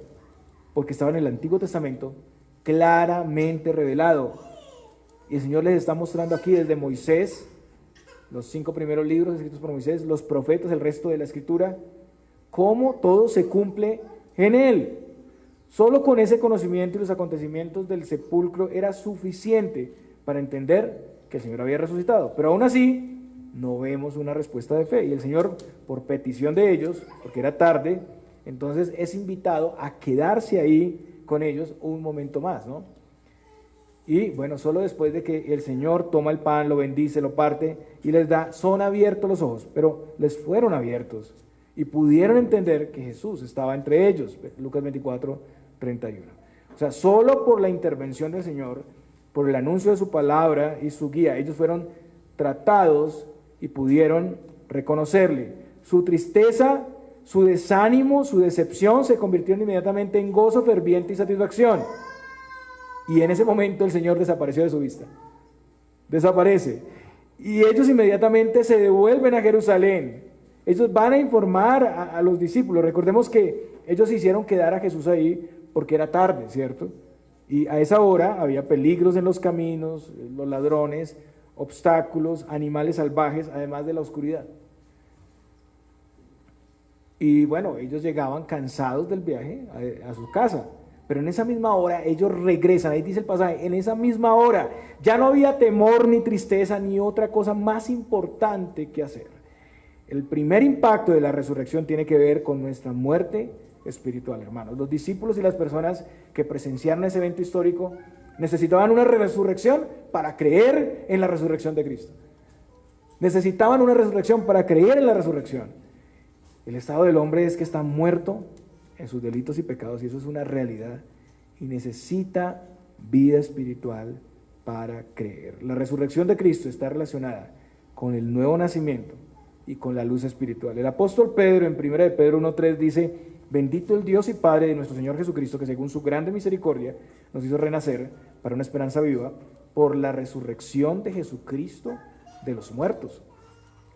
porque estaba en el Antiguo Testamento claramente revelado. Y el Señor les está mostrando aquí desde Moisés, los 5 primeros libros escritos por Moisés, los profetas, el resto de la Escritura, cómo todo se cumple en Él. Solo con ese conocimiento y los acontecimientos del sepulcro era suficiente para entender que el Señor había resucitado. Pero aún así, no vemos una respuesta de fe. Y el Señor, por petición de ellos, porque era tarde, entonces es invitado a quedarse ahí con ellos un momento más, ¿no? Y bueno, solo después de que el Señor toma el pan, lo bendice, lo parte y les da, son abiertos los ojos, pero les fueron abiertos y pudieron entender que Jesús estaba entre ellos. Lucas 24, 31. O sea, solo por la intervención del Señor, por el anuncio de su palabra y su guía, ellos fueron tratados y pudieron reconocerle. Su tristeza, su desánimo, su decepción se convirtieron inmediatamente en gozo ferviente y satisfacción. Y en ese momento el Señor desapareció de su vista. Desaparece. Y ellos inmediatamente se devuelven a Jerusalén. Ellos van a informar a los discípulos. Recordemos que ellos hicieron quedar a Jesús ahí porque era tarde, ¿cierto? Y a esa hora había peligros en los caminos, los ladrones, obstáculos, animales salvajes, además de la oscuridad. Y bueno, ellos llegaban cansados del viaje a su casa. Pero en esa misma hora ellos regresan, ahí dice el pasaje, en esa misma hora ya no había temor ni tristeza ni otra cosa más importante que hacer. El primer impacto de la resurrección tiene que ver con nuestra muerte espiritual, hermanos. Los discípulos y las personas que presenciaron ese evento histórico necesitaban una resurrección para creer en la resurrección de Cristo. Necesitaban una resurrección para creer en la resurrección. El estado del hombre es que está muerto en sus delitos y pecados, y eso es una realidad, y necesita vida espiritual para creer. La resurrección de Cristo está relacionada con el nuevo nacimiento y con la luz espiritual. El apóstol Pedro en 1 de Pedro 1:3 dice: bendito el Dios y Padre de nuestro Señor Jesucristo, que según su grande misericordia nos hizo renacer para una esperanza viva por la resurrección de Jesucristo de los muertos.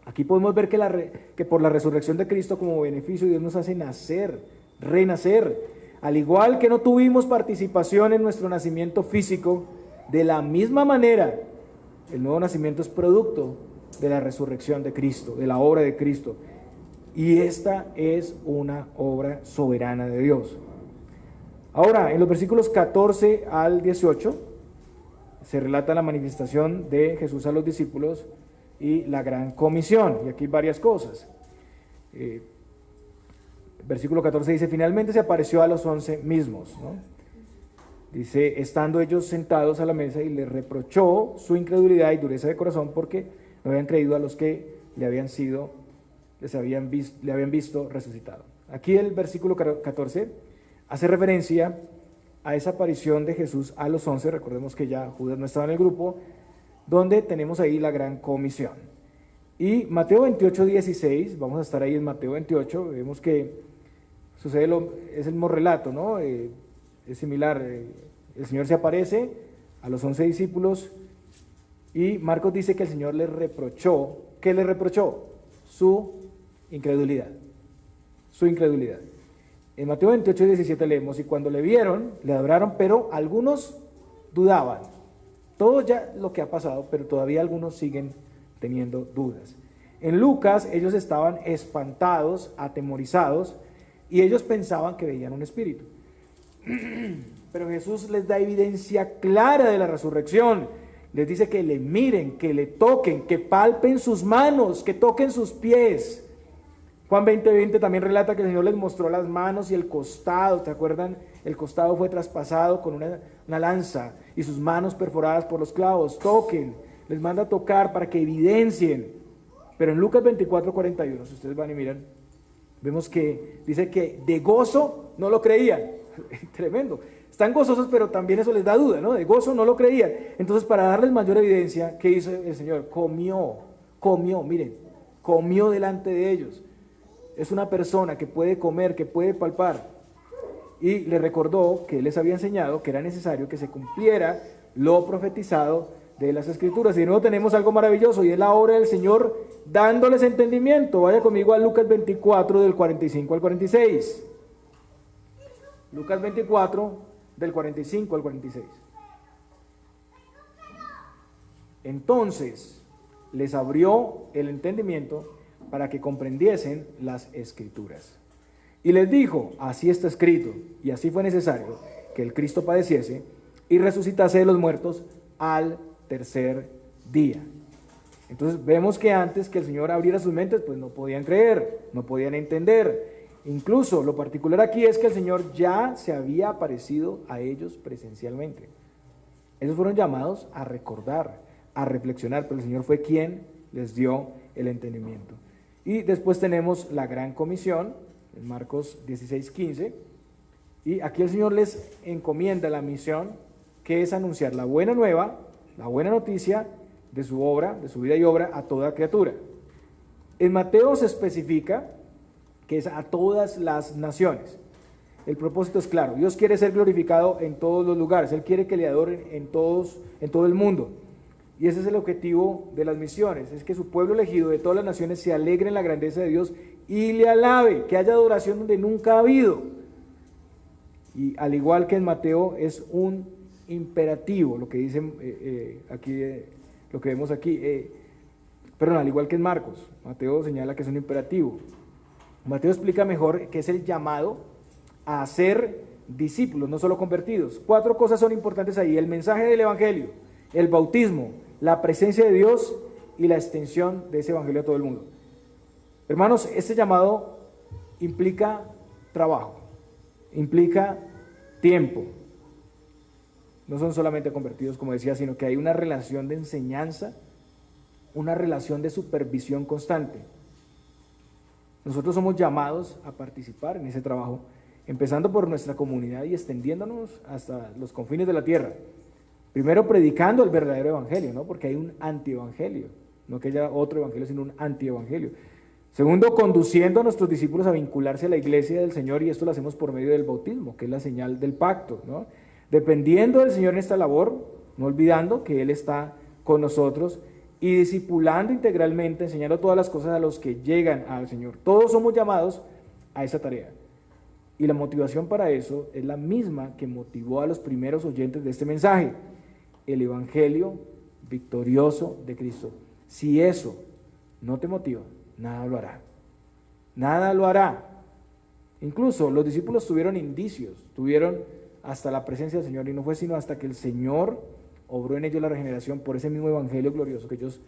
Aquí podemos ver que por la resurrección de Cristo como beneficio Dios nos hace nacer, renacer. Al igual que no tuvimos participación en nuestro nacimiento físico, de la misma manera el nuevo nacimiento es producto de la resurrección de Cristo, de la obra de Cristo. Y esta es una obra soberana de Dios. Ahora, en los versículos 14 al 18, se relata la manifestación de Jesús a los discípulos y la gran comisión. Y aquí varias cosas. Versículo 14 dice: finalmente se apareció a los 11 mismos, ¿no? Dice, estando ellos sentados a la mesa, y les reprochó su incredulidad y dureza de corazón, porque no habían creído a los que le habían visto resucitado. Aquí el versículo 14 hace referencia a esa aparición de Jesús a los 11, recordemos que ya Judas no estaba en el grupo, donde tenemos ahí la gran comisión. Y Mateo 28, 16, vamos a estar ahí en Mateo 28, vemos que sucede es el mismo relato, ¿no? Es similar, el Señor se aparece a los 11 discípulos y Marcos dice que el Señor les reprochó. ¿Qué les reprochó? Su incredulidad. Su incredulidad. En Mateo 28, 17 leemos: y cuando le vieron, le adoraron, pero algunos dudaban. Todo ya lo que ha pasado, pero todavía algunos siguen teniendo dudas. En Lucas ellos estaban espantados, atemorizados, y ellos pensaban que veían un espíritu. Pero Jesús les da evidencia clara de la resurrección. Les dice que le miren, que le toquen, que palpen sus manos, que toquen sus pies. Juan 20:20 también relata que el Señor les mostró las manos y el costado. ¿Te acuerdan? El costado fue traspasado con una lanza y sus manos perforadas por los clavos. Toquen, les manda a tocar para que evidencien. Pero en Lucas 24:41, si ustedes van y miran, vemos que dice que de gozo no lo creían. Tremendo. Están gozosos, pero también eso les da duda, ¿no? De gozo no lo creían. Entonces, para darles mayor evidencia, ¿qué hizo el Señor? Comió, miren, comió delante de ellos. Es una persona que puede comer, que puede palpar. Y le recordó que Él les había enseñado que era necesario que se cumpliera lo profetizado de las Escrituras. Y de nuevo tenemos algo maravilloso, y es la obra del Señor dándoles entendimiento. Vaya conmigo a Lucas 24, del 45 al 46. Lucas 24, del 45 al 46. Entonces les abrió el entendimiento para que comprendiesen las Escrituras. Y les dijo, así está escrito, y así fue necesario que el Cristo padeciese y resucitase de los muertos al tercer día. Entonces vemos que antes que el Señor abriera sus mentes, pues no podían creer, no podían entender. Incluso lo particular aquí es que el Señor ya se había aparecido a ellos presencialmente. Ellos fueron llamados a recordar, a reflexionar, pero el Señor fue quien les dio el entendimiento. Y después tenemos la gran comisión, en Marcos 16:15, y aquí el Señor les encomienda la misión, que es anunciar la buena nueva, la buena noticia de su obra, de su vida y obra a toda criatura. En Mateo se especifica que es a todas las naciones. El propósito es claro, Dios quiere ser glorificado en todos los lugares, Él quiere que le adoren en todo el mundo. Y ese es el objetivo de las misiones, es que su pueblo elegido de todas las naciones se alegre en la grandeza de Dios y le alabe, que haya adoración donde nunca ha habido. Y al igual que en Mateo es un imperativo, lo que dicen aquí, lo que vemos aquí, perdón, al igual que en Marcos, Mateo señala que es un imperativo. Mateo explica mejor que es el llamado a ser discípulos, no solo convertidos. 4 cosas son importantes ahí: el mensaje del Evangelio, el bautismo, la presencia de Dios y la extensión de ese Evangelio a todo el mundo. Hermanos, este llamado implica trabajo, implica tiempo. No son solamente convertidos, como decía, sino que hay una relación de enseñanza, una relación de supervisión constante. Nosotros somos llamados a participar en ese trabajo, empezando por nuestra comunidad y extendiéndonos hasta los confines de la tierra. Primero, predicando el verdadero evangelio, ¿no? Porque hay un antievangelio, no que haya otro evangelio, sino un antievangelio. Segundo, conduciendo a nuestros discípulos a vincularse a la iglesia del Señor, y esto lo hacemos por medio del bautismo, que es la señal del pacto, ¿no? Dependiendo del Señor en esta labor, no olvidando que Él está con nosotros, y discipulando integralmente, enseñando todas las cosas a los que llegan al Señor. Todos somos llamados a esa tarea. Y la motivación para eso es la misma que motivó a los primeros oyentes de este mensaje: el Evangelio victorioso de Cristo. Si eso no te motiva, nada lo hará. Nada lo hará. Incluso los discípulos tuvieron indicios, tuvieron hasta la presencia del Señor, y no fue sino hasta que el Señor obró en ellos la regeneración por ese mismo evangelio glorioso que ellos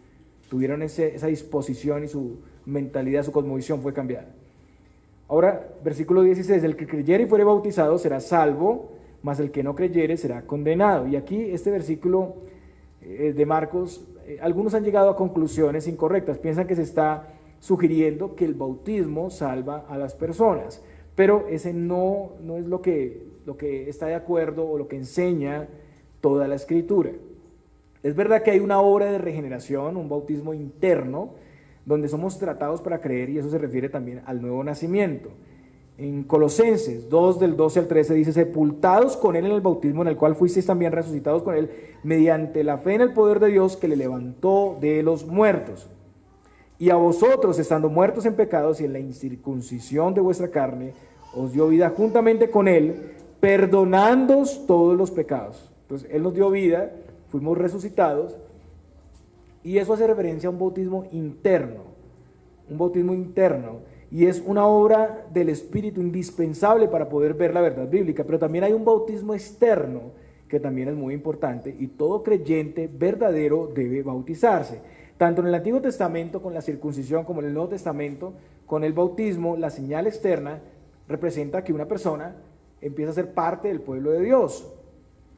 tuvieron esa disposición, y su mentalidad, su cosmovisión fue cambiada. Ahora, versículo 16: el que creyere y fuere bautizado será salvo, mas el que no creyere será condenado. Y aquí este versículo de Marcos, algunos han llegado a conclusiones incorrectas, piensan que se está sugiriendo que el bautismo salva a las personas, pero ese no es lo que está de acuerdo o lo que enseña toda la Escritura. Es verdad que hay una obra de regeneración, un bautismo interno, donde somos tratados para creer, y eso se refiere también al nuevo nacimiento. En Colosenses 2, del 12 al 13 dice: sepultados con Él en el bautismo, en el cual fuisteis también resucitados con Él, mediante la fe en el poder de Dios que le levantó de los muertos. Y a vosotros, estando muertos en pecados y en la incircuncisión de vuestra carne, os dio vida juntamente con Él, perdonándoos todos los pecados. Entonces Él nos dio vida, fuimos resucitados, y eso hace referencia a un bautismo interno, y es una obra del Espíritu indispensable para poder ver la verdad bíblica. Pero también hay un bautismo externo que también es muy importante, y todo creyente verdadero debe bautizarse. Tanto en el Antiguo Testamento con la circuncisión como en el Nuevo Testamento con el bautismo, la señal externa representa que una persona empieza a ser parte del pueblo de Dios,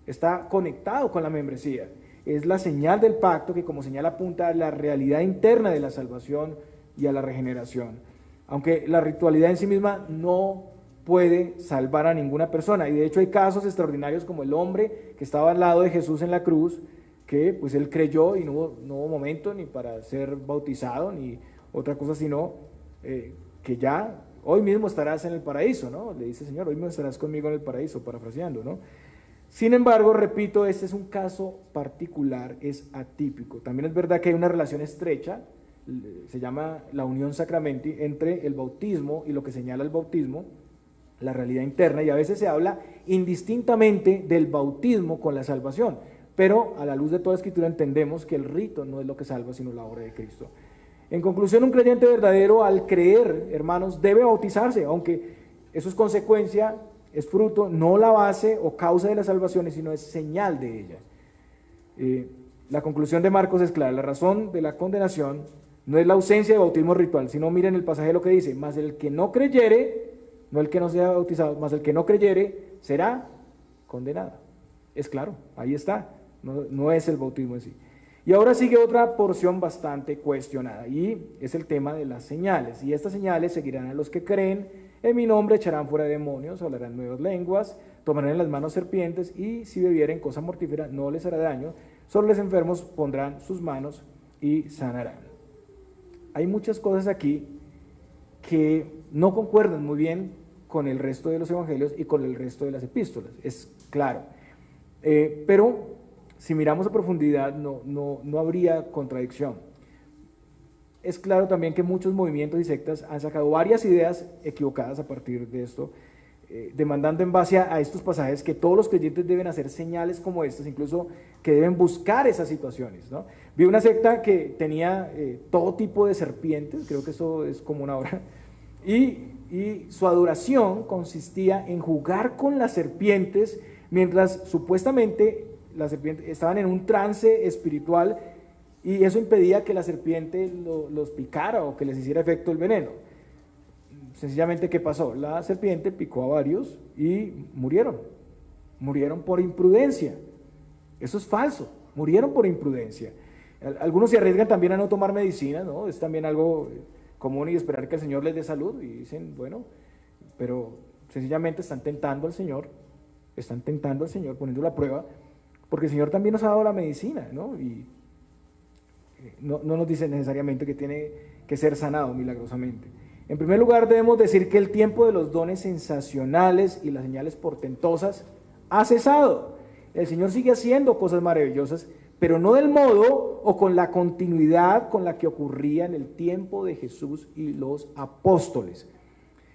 está conectado con la membresía. Es la señal del pacto que, como señal, apunta a la realidad interna de la salvación y a la regeneración. Aunque la ritualidad en sí misma no puede salvar a ninguna persona, y de hecho hay casos extraordinarios como el hombre que estaba al lado de Jesús en la cruz, que pues él creyó y no hubo momento ni para ser bautizado ni otra cosa, sino que ya hoy mismo estarás en el paraíso, ¿no? Le dice: Señor, hoy mismo estarás conmigo en el paraíso, parafraseando, ¿no? Sin embargo, repito, este es un caso particular, es atípico. También es verdad que hay una relación estrecha, se llama la unión sacramenti, entre el bautismo y lo que señala el bautismo, la realidad interna, y a veces se habla indistintamente del bautismo con la salvación, pero a la luz de toda la Escritura entendemos que el rito no es lo que salva, sino la obra de Cristo. En conclusión, un creyente verdadero, al creer, hermanos, debe bautizarse, aunque eso es consecuencia, es fruto, no la base o causa de la salvación, sino es señal de ella. La conclusión de Marcos es clara: la razón de la condenación no es la ausencia de bautismo ritual, sino miren el pasaje lo que dice: mas el que no creyere, no el que no sea bautizado, mas el que no creyere será condenado. Es claro, ahí está, no es el bautismo en sí. Y ahora sigue otra porción bastante cuestionada, y es el tema de las señales. Y estas señales seguirán a los que creen: en mi nombre echarán fuera demonios, hablarán nuevas lenguas, tomarán en las manos serpientes, y si bebieren cosa mortífera no les hará daño, sobre los enfermos pondrán sus manos y sanarán. Hay muchas cosas aquí que no concuerdan muy bien con el resto de los evangelios y con el resto de las epístolas, es claro. Pero si miramos a profundidad no habría contradicción. Es claro también que muchos movimientos y sectas han sacado varias ideas equivocadas a partir de esto, demandando en base a estos pasajes que todos los creyentes deben hacer señales como estas, incluso que deben buscar esas situaciones, ¿no? Vi una secta que tenía todo tipo de serpientes, creo que eso es común ahora, y su adoración consistía en jugar con las serpientes, mientras supuestamente las serpientes estaban en un trance espiritual, y eso impedía que la serpiente los picara o que les hiciera efecto el veneno. Sencillamente, ¿qué pasó? La serpiente picó a varios y murieron por imprudencia. Eso es falso, murieron por imprudencia. Algunos se arriesgan también a no tomar medicina, ¿no? Es también algo común, y esperar que el Señor les dé salud, y dicen, bueno, pero sencillamente están tentando al Señor, poniéndolo a prueba, porque el Señor también nos ha dado la medicina, ¿no? Y no nos dice necesariamente que tiene que ser sanado milagrosamente. En primer lugar, debemos decir que el tiempo de los dones sensacionales y las señales portentosas ha cesado. El Señor sigue haciendo cosas maravillosas, pero no del modo o con la continuidad con la que ocurría en el tiempo de Jesús y los apóstoles.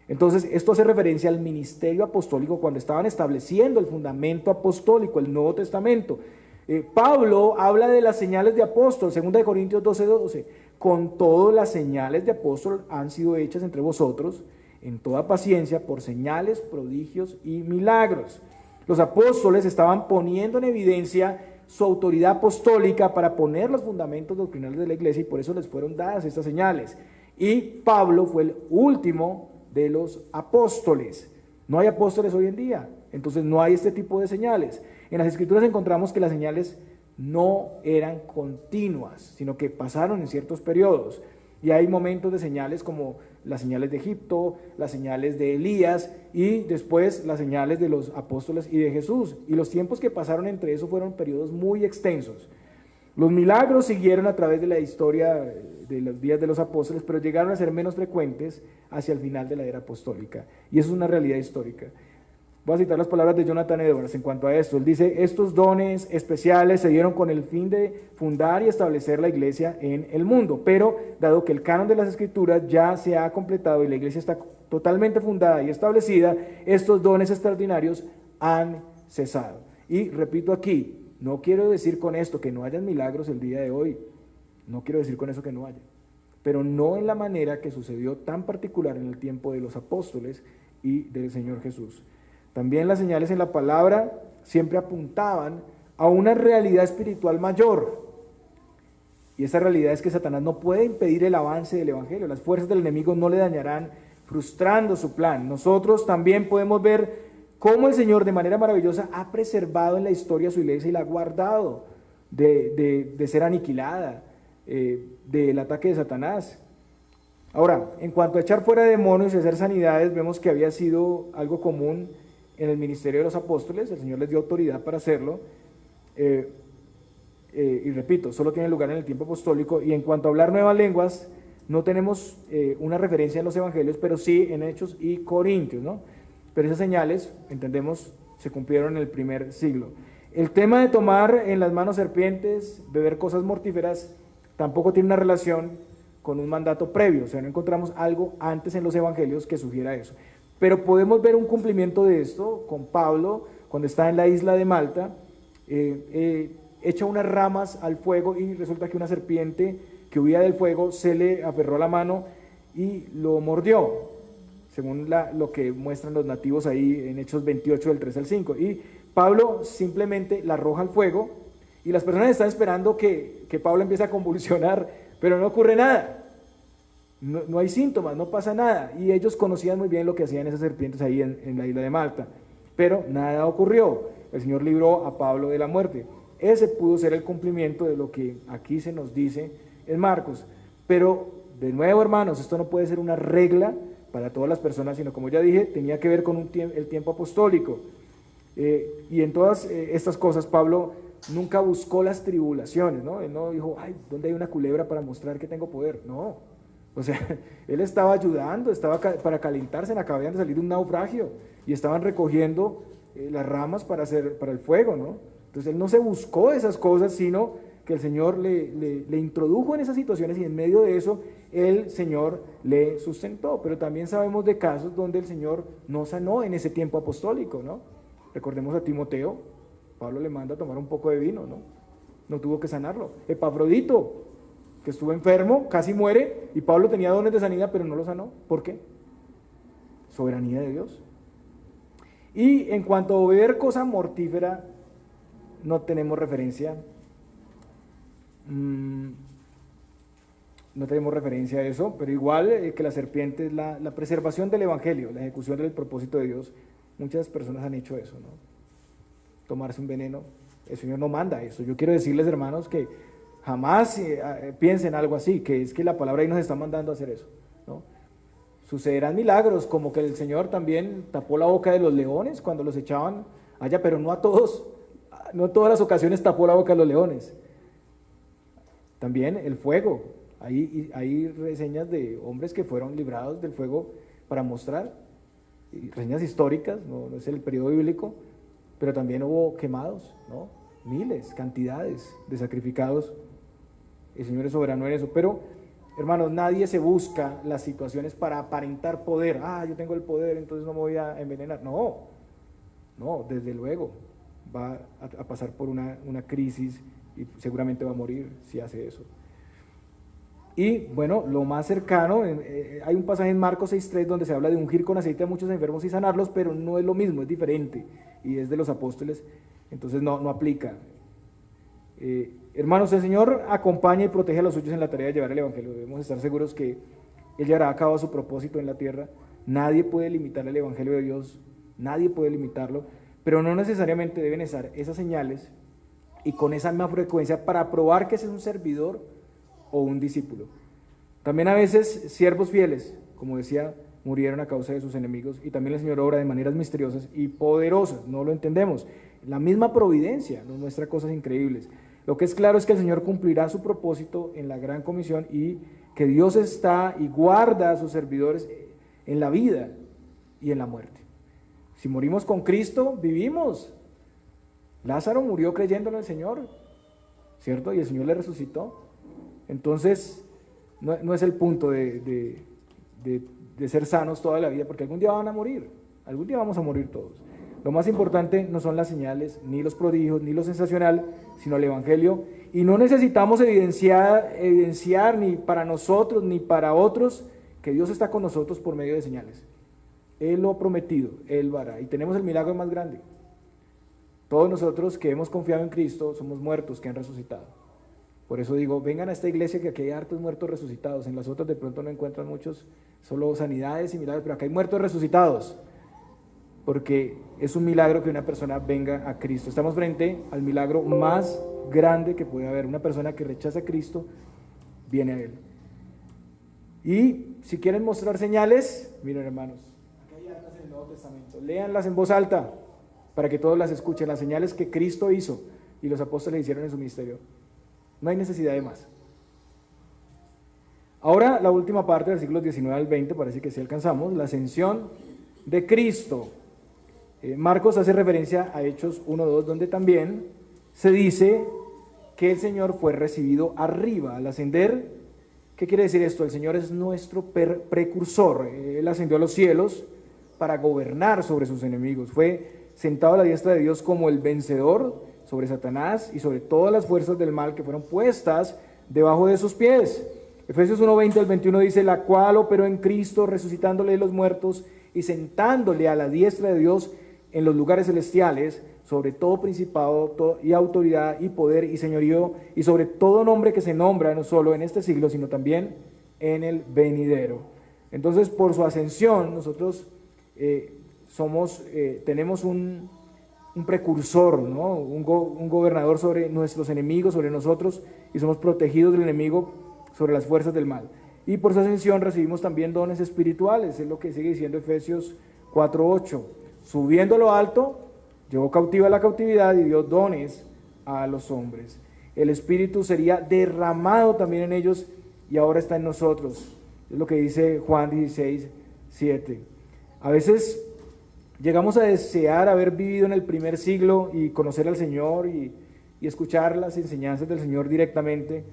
Entonces, esto hace referencia al ministerio apostólico cuando estaban estableciendo el fundamento apostólico, el Nuevo Testamento. Pablo habla de las señales de apóstol, 2 Corintios 12:12. Con todo, las señales de apóstol han sido hechas entre vosotros en toda paciencia por señales, prodigios y milagros. Los apóstoles estaban poniendo en evidencia su autoridad apostólica para poner los fundamentos doctrinales de la iglesia, y por eso les fueron dadas estas señales. Y Pablo fue el último de los apóstoles. No hay apóstoles hoy en día, entonces no hay este tipo de señales. En las Escrituras encontramos que las señales no eran continuas, sino que pasaron en ciertos periodos. Y hay momentos de señales como las señales de Egipto, las señales de Elías, y después las señales de los apóstoles y de Jesús. Y los tiempos que pasaron entre eso fueron periodos muy extensos. Los milagros siguieron a través de la historia de los días de los apóstoles, pero llegaron a ser menos frecuentes hacia el final de la era apostólica. Y eso es una realidad histórica. Voy a citar las palabras de Jonathan Edwards en cuanto a esto. Él dice: estos dones especiales se dieron con el fin de fundar y establecer la iglesia en el mundo, pero dado que el canon de las Escrituras ya se ha completado y la iglesia está totalmente fundada y establecida, estos dones extraordinarios han cesado. Y repito aquí, no quiero decir con esto que no hayan milagros el día de hoy, no quiero decir con eso que no haya, pero no en la manera que sucedió tan particular en el tiempo de los apóstoles y del Señor Jesús. También las señales en la palabra siempre apuntaban a una realidad espiritual mayor. Y esa realidad es que Satanás no puede impedir el avance del evangelio. Las fuerzas del enemigo no le dañarán, frustrando su plan. Nosotros también podemos ver cómo el Señor de manera maravillosa ha preservado en la historia su iglesia y la ha guardado de ser aniquilada, del ataque de Satanás. Ahora, en cuanto a echar fuera demonios y hacer sanidades, vemos que había sido algo común en el ministerio de los apóstoles. El Señor les dio autoridad para hacerlo, y repito, solo tiene lugar en el tiempo apostólico. Y en cuanto a hablar nuevas lenguas, no tenemos una referencia en los evangelios, pero sí en Hechos y Corintios, ¿no? Pero esas señales, entendemos, se cumplieron en el primer siglo. El tema de tomar en las manos serpientes, beber cosas mortíferas, tampoco tiene una relación con un mandato previo, o sea, no encontramos algo antes en los evangelios que sugiera eso. Pero podemos ver un cumplimiento de esto con Pablo, cuando está en la isla de Malta, echa unas ramas al fuego y resulta que una serpiente que huía del fuego se le aferró a la mano y lo mordió, según lo que muestran los nativos ahí en Hechos 28 del 3 al 5. Y Pablo simplemente la arroja al fuego y las personas están esperando que Pablo empiece a convulsionar, pero no ocurre nada. No hay síntomas, no pasa nada. Y ellos conocían muy bien lo que hacían esas serpientes ahí en la isla de Malta. Pero nada ocurrió. El Señor libró a Pablo de la muerte. Ese pudo ser el cumplimiento de lo que aquí se nos dice en Marcos. Pero, de nuevo, hermanos, esto no puede ser una regla para todas las personas, sino, como ya dije, tenía que ver con el tiempo apostólico. Y en todas estas cosas, Pablo nunca buscó las tribulaciones, ¿no? Él no dijo, ay, ¿dónde hay una culebra para mostrar que tengo poder? No. O sea, él estaba ayudando, estaba para calentarse, acababan de salir de un naufragio y estaban recogiendo las ramas para el fuego, ¿no? Entonces él no se buscó esas cosas, sino que el Señor le introdujo en esas situaciones y en medio de eso el Señor le sustentó. Pero también sabemos de casos donde el Señor no sanó en ese tiempo apostólico, ¿no? Recordemos a Timoteo, Pablo le manda a tomar un poco de vino, ¿no? No tuvo que sanarlo. Epafrodito, que estuvo enfermo, casi muere, y Pablo tenía dones de sanidad, pero no lo sanó. ¿Por qué? Soberanía de Dios. Y en cuanto a beber cosa mortífera, no tenemos referencia. No tenemos referencia a eso, pero igual que la serpiente es la preservación del evangelio, la ejecución del propósito de Dios. Muchas personas han hecho eso, ¿no? Tomarse un veneno. El Señor no manda eso. Yo quiero decirles, hermanos, que jamás piensen algo así, que es que la palabra ahí nos está mandando a hacer eso, ¿no? Sucederán milagros, como que el Señor también tapó la boca de los leones cuando los echaban allá, pero no a todos, no en todas las ocasiones tapó la boca de los leones. También el fuego, hay reseñas de hombres que fueron librados del fuego para mostrar, y reseñas históricas, no es el periodo bíblico, pero también hubo quemados, ¿no? Miles, cantidades de sacrificados. El Señor es soberano en eso, pero hermanos, nadie se busca las situaciones para aparentar poder. Yo tengo el poder, entonces no me voy a envenenar. No, desde luego va a pasar por una crisis y seguramente va a morir si hace eso. Y bueno, lo más cercano, hay un pasaje en Marcos 6:3 donde se habla de ungir con aceite a muchos enfermos y sanarlos, pero no es lo mismo, es diferente, y es de los apóstoles, entonces no aplica. Hermanos, el Señor acompaña y protege a los suyos en la tarea de llevar el evangelio. Debemos estar seguros que Él llevará a cabo su propósito en la tierra. Nadie puede limitar el evangelio de Dios, nadie puede limitarlo, pero no necesariamente deben estar esas señales y con esa misma frecuencia para probar que ese es un servidor o un discípulo. También a veces siervos fieles, como decía, murieron a causa de sus enemigos, y también el Señor obra de maneras misteriosas y poderosas, no lo entendemos. La misma providencia nos muestra cosas increíbles. Lo que es claro es que el Señor cumplirá su propósito en la gran comisión y que Dios está y guarda a sus servidores en la vida y en la muerte. Si morimos con Cristo, vivimos. Lázaro murió creyendo en el Señor, ¿cierto? Y el Señor le resucitó. Entonces, no es el punto de ser sanos toda la vida, porque algún día van a morir, algún día vamos a morir todos. Lo más importante no son las señales, ni los prodigios, ni lo sensacional, sino el evangelio. Y no necesitamos evidenciar ni para nosotros ni para otros que Dios está con nosotros por medio de señales. Él lo ha prometido, Él lo hará. Y tenemos el milagro más grande. Todos nosotros que hemos confiado en Cristo somos muertos que han resucitado. Por eso digo, vengan a esta iglesia que aquí hay hartos muertos resucitados. En las otras de pronto no encuentran muchos, solo sanidades y milagros, pero acá hay muertos resucitados. Porque es un milagro que una persona venga a Cristo. Estamos frente al milagro más grande que puede haber. Una persona que rechaza a Cristo viene a Él. Y si quieren mostrar señales, miren, hermanos, aquí hay hartas en el Nuevo Testamento. Léanlas en voz alta para que todos las escuchen. Las señales que Cristo hizo y los apóstoles hicieron en su ministerio. No hay necesidad de más. Ahora, la última parte, versículos 19 al 20, parece que sí alcanzamos, la ascensión de Cristo. Marcos hace referencia a Hechos 1:2, donde también se dice que el Señor fue recibido arriba al ascender. ¿Qué quiere decir esto? El Señor es nuestro precursor. Él ascendió a los cielos para gobernar sobre sus enemigos. Fue sentado a la diestra de Dios como el vencedor sobre Satanás y sobre todas las fuerzas del mal que fueron puestas debajo de sus pies. Efesios 1:20 al 21 dice: la cual operó en Cristo, resucitándole de los muertos y sentándole a la diestra de Dios en los lugares celestiales, sobre todo principado y autoridad y poder y señorío, y sobre todo nombre que se nombra no solo en este siglo, sino también en el venidero. Entonces, por su ascensión, nosotros tenemos un precursor, ¿no? un gobernador sobre nuestros enemigos, sobre nosotros, y somos protegidos del enemigo sobre las fuerzas del mal. Y por su ascensión recibimos también dones espirituales, es lo que sigue diciendo Efesios 4:8. Subiendo a lo alto, llevó cautiva la cautividad y dio dones a los hombres. El Espíritu sería derramado también en ellos y ahora está en nosotros. Es lo que dice Juan 16:7. A veces llegamos a desear haber vivido en el primer siglo y conocer al Señor y escuchar las enseñanzas del Señor directamente,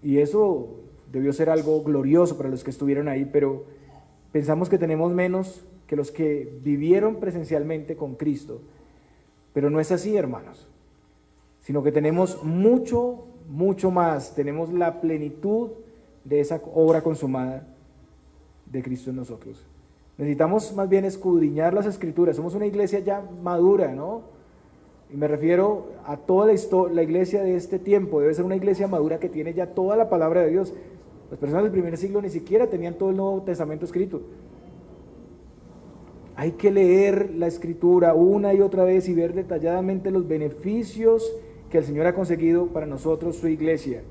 y eso debió ser algo glorioso para los que estuvieron ahí, pero pensamos que tenemos menos que los que vivieron presencialmente con Cristo. Pero no es así, hermanos, sino que tenemos mucho, mucho más. Tenemos la plenitud de esa obra consumada de Cristo en nosotros. Necesitamos más bien escudriñar las Escrituras. Somos una iglesia ya madura, ¿no? Y me refiero a toda la iglesia de este tiempo. Debe ser una iglesia madura que tiene ya toda la palabra de Dios. Las personas del primer siglo ni siquiera tenían todo el Nuevo Testamento escrito. Hay que leer la Escritura una y otra vez y ver detalladamente los beneficios que el Señor ha conseguido para nosotros, su iglesia.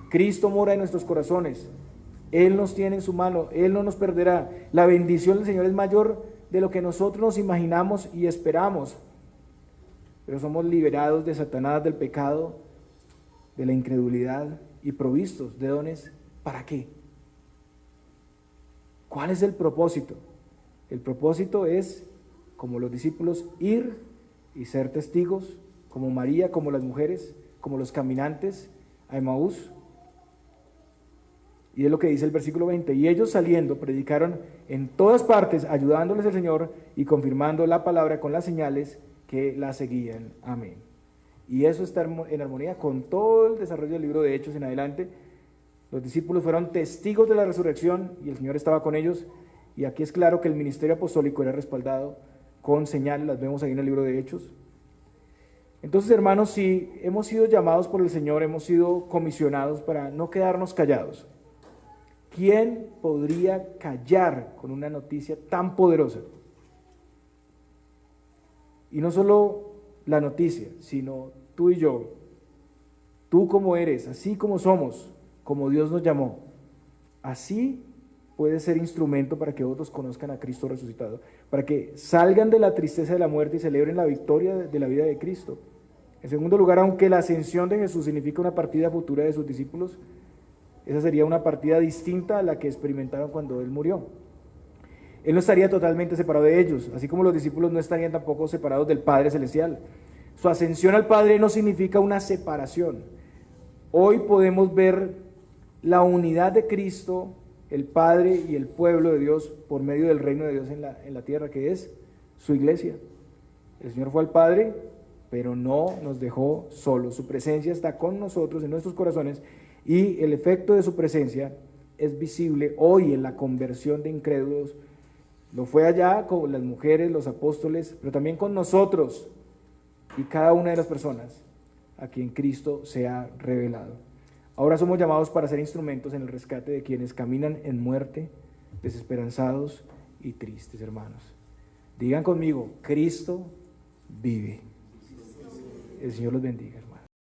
Cristo mora en nuestros corazones. Él nos tiene en su mano. Él no nos perderá. La bendición del Señor es mayor de lo que nosotros nos imaginamos y esperamos. Pero somos liberados de Satanás, del pecado, de la incredulidad y provistos de dones. ¿Para qué? ¿Cuál es el propósito? El propósito es, como los discípulos, ir y ser testigos, como María, como las mujeres, como los caminantes a Emaús. Y es lo que dice el versículo 20: y ellos saliendo predicaron en todas partes, ayudándoles el Señor y confirmando la palabra con las señales que la seguían. Amén. Y eso está en armonía con todo el desarrollo del libro de Hechos en adelante. Los discípulos fueron testigos de la resurrección y el Señor estaba con ellos. Y aquí es claro que el ministerio apostólico era respaldado con señales, las vemos ahí en el libro de Hechos. Entonces, hermanos, si hemos sido llamados por el Señor, hemos sido comisionados para no quedarnos callados. ¿Quién podría callar con una noticia tan poderosa? Y no solo la noticia, sino tú y yo, tú como eres, así como somos, como Dios nos llamó, así puedes ser instrumento para que otros conozcan a Cristo resucitado, para que salgan de la tristeza de la muerte y celebren la victoria de la vida de Cristo. En segundo lugar, aunque la ascensión de Jesús significa una partida futura de sus discípulos, esa sería una partida distinta a la que experimentaron cuando Él murió. Él no estaría totalmente separado de ellos, así como los discípulos no estarían tampoco separados del Padre Celestial. Su ascensión al Padre no significa una separación. Hoy podemos ver la unidad de Cristo, el Padre y el pueblo de Dios por medio del reino de Dios en la tierra, que es su iglesia. El Señor fue al Padre, pero no nos dejó solos. Su presencia está con nosotros en nuestros corazones y el efecto de su presencia es visible hoy en la conversión de incrédulos. Lo fue allá con las mujeres, los apóstoles, pero también con nosotros y cada una de las personas a quien Cristo se ha revelado. Ahora somos llamados para ser instrumentos en el rescate de quienes caminan en muerte, desesperanzados y tristes, hermanos. Digan conmigo: Cristo vive. El Señor los bendiga.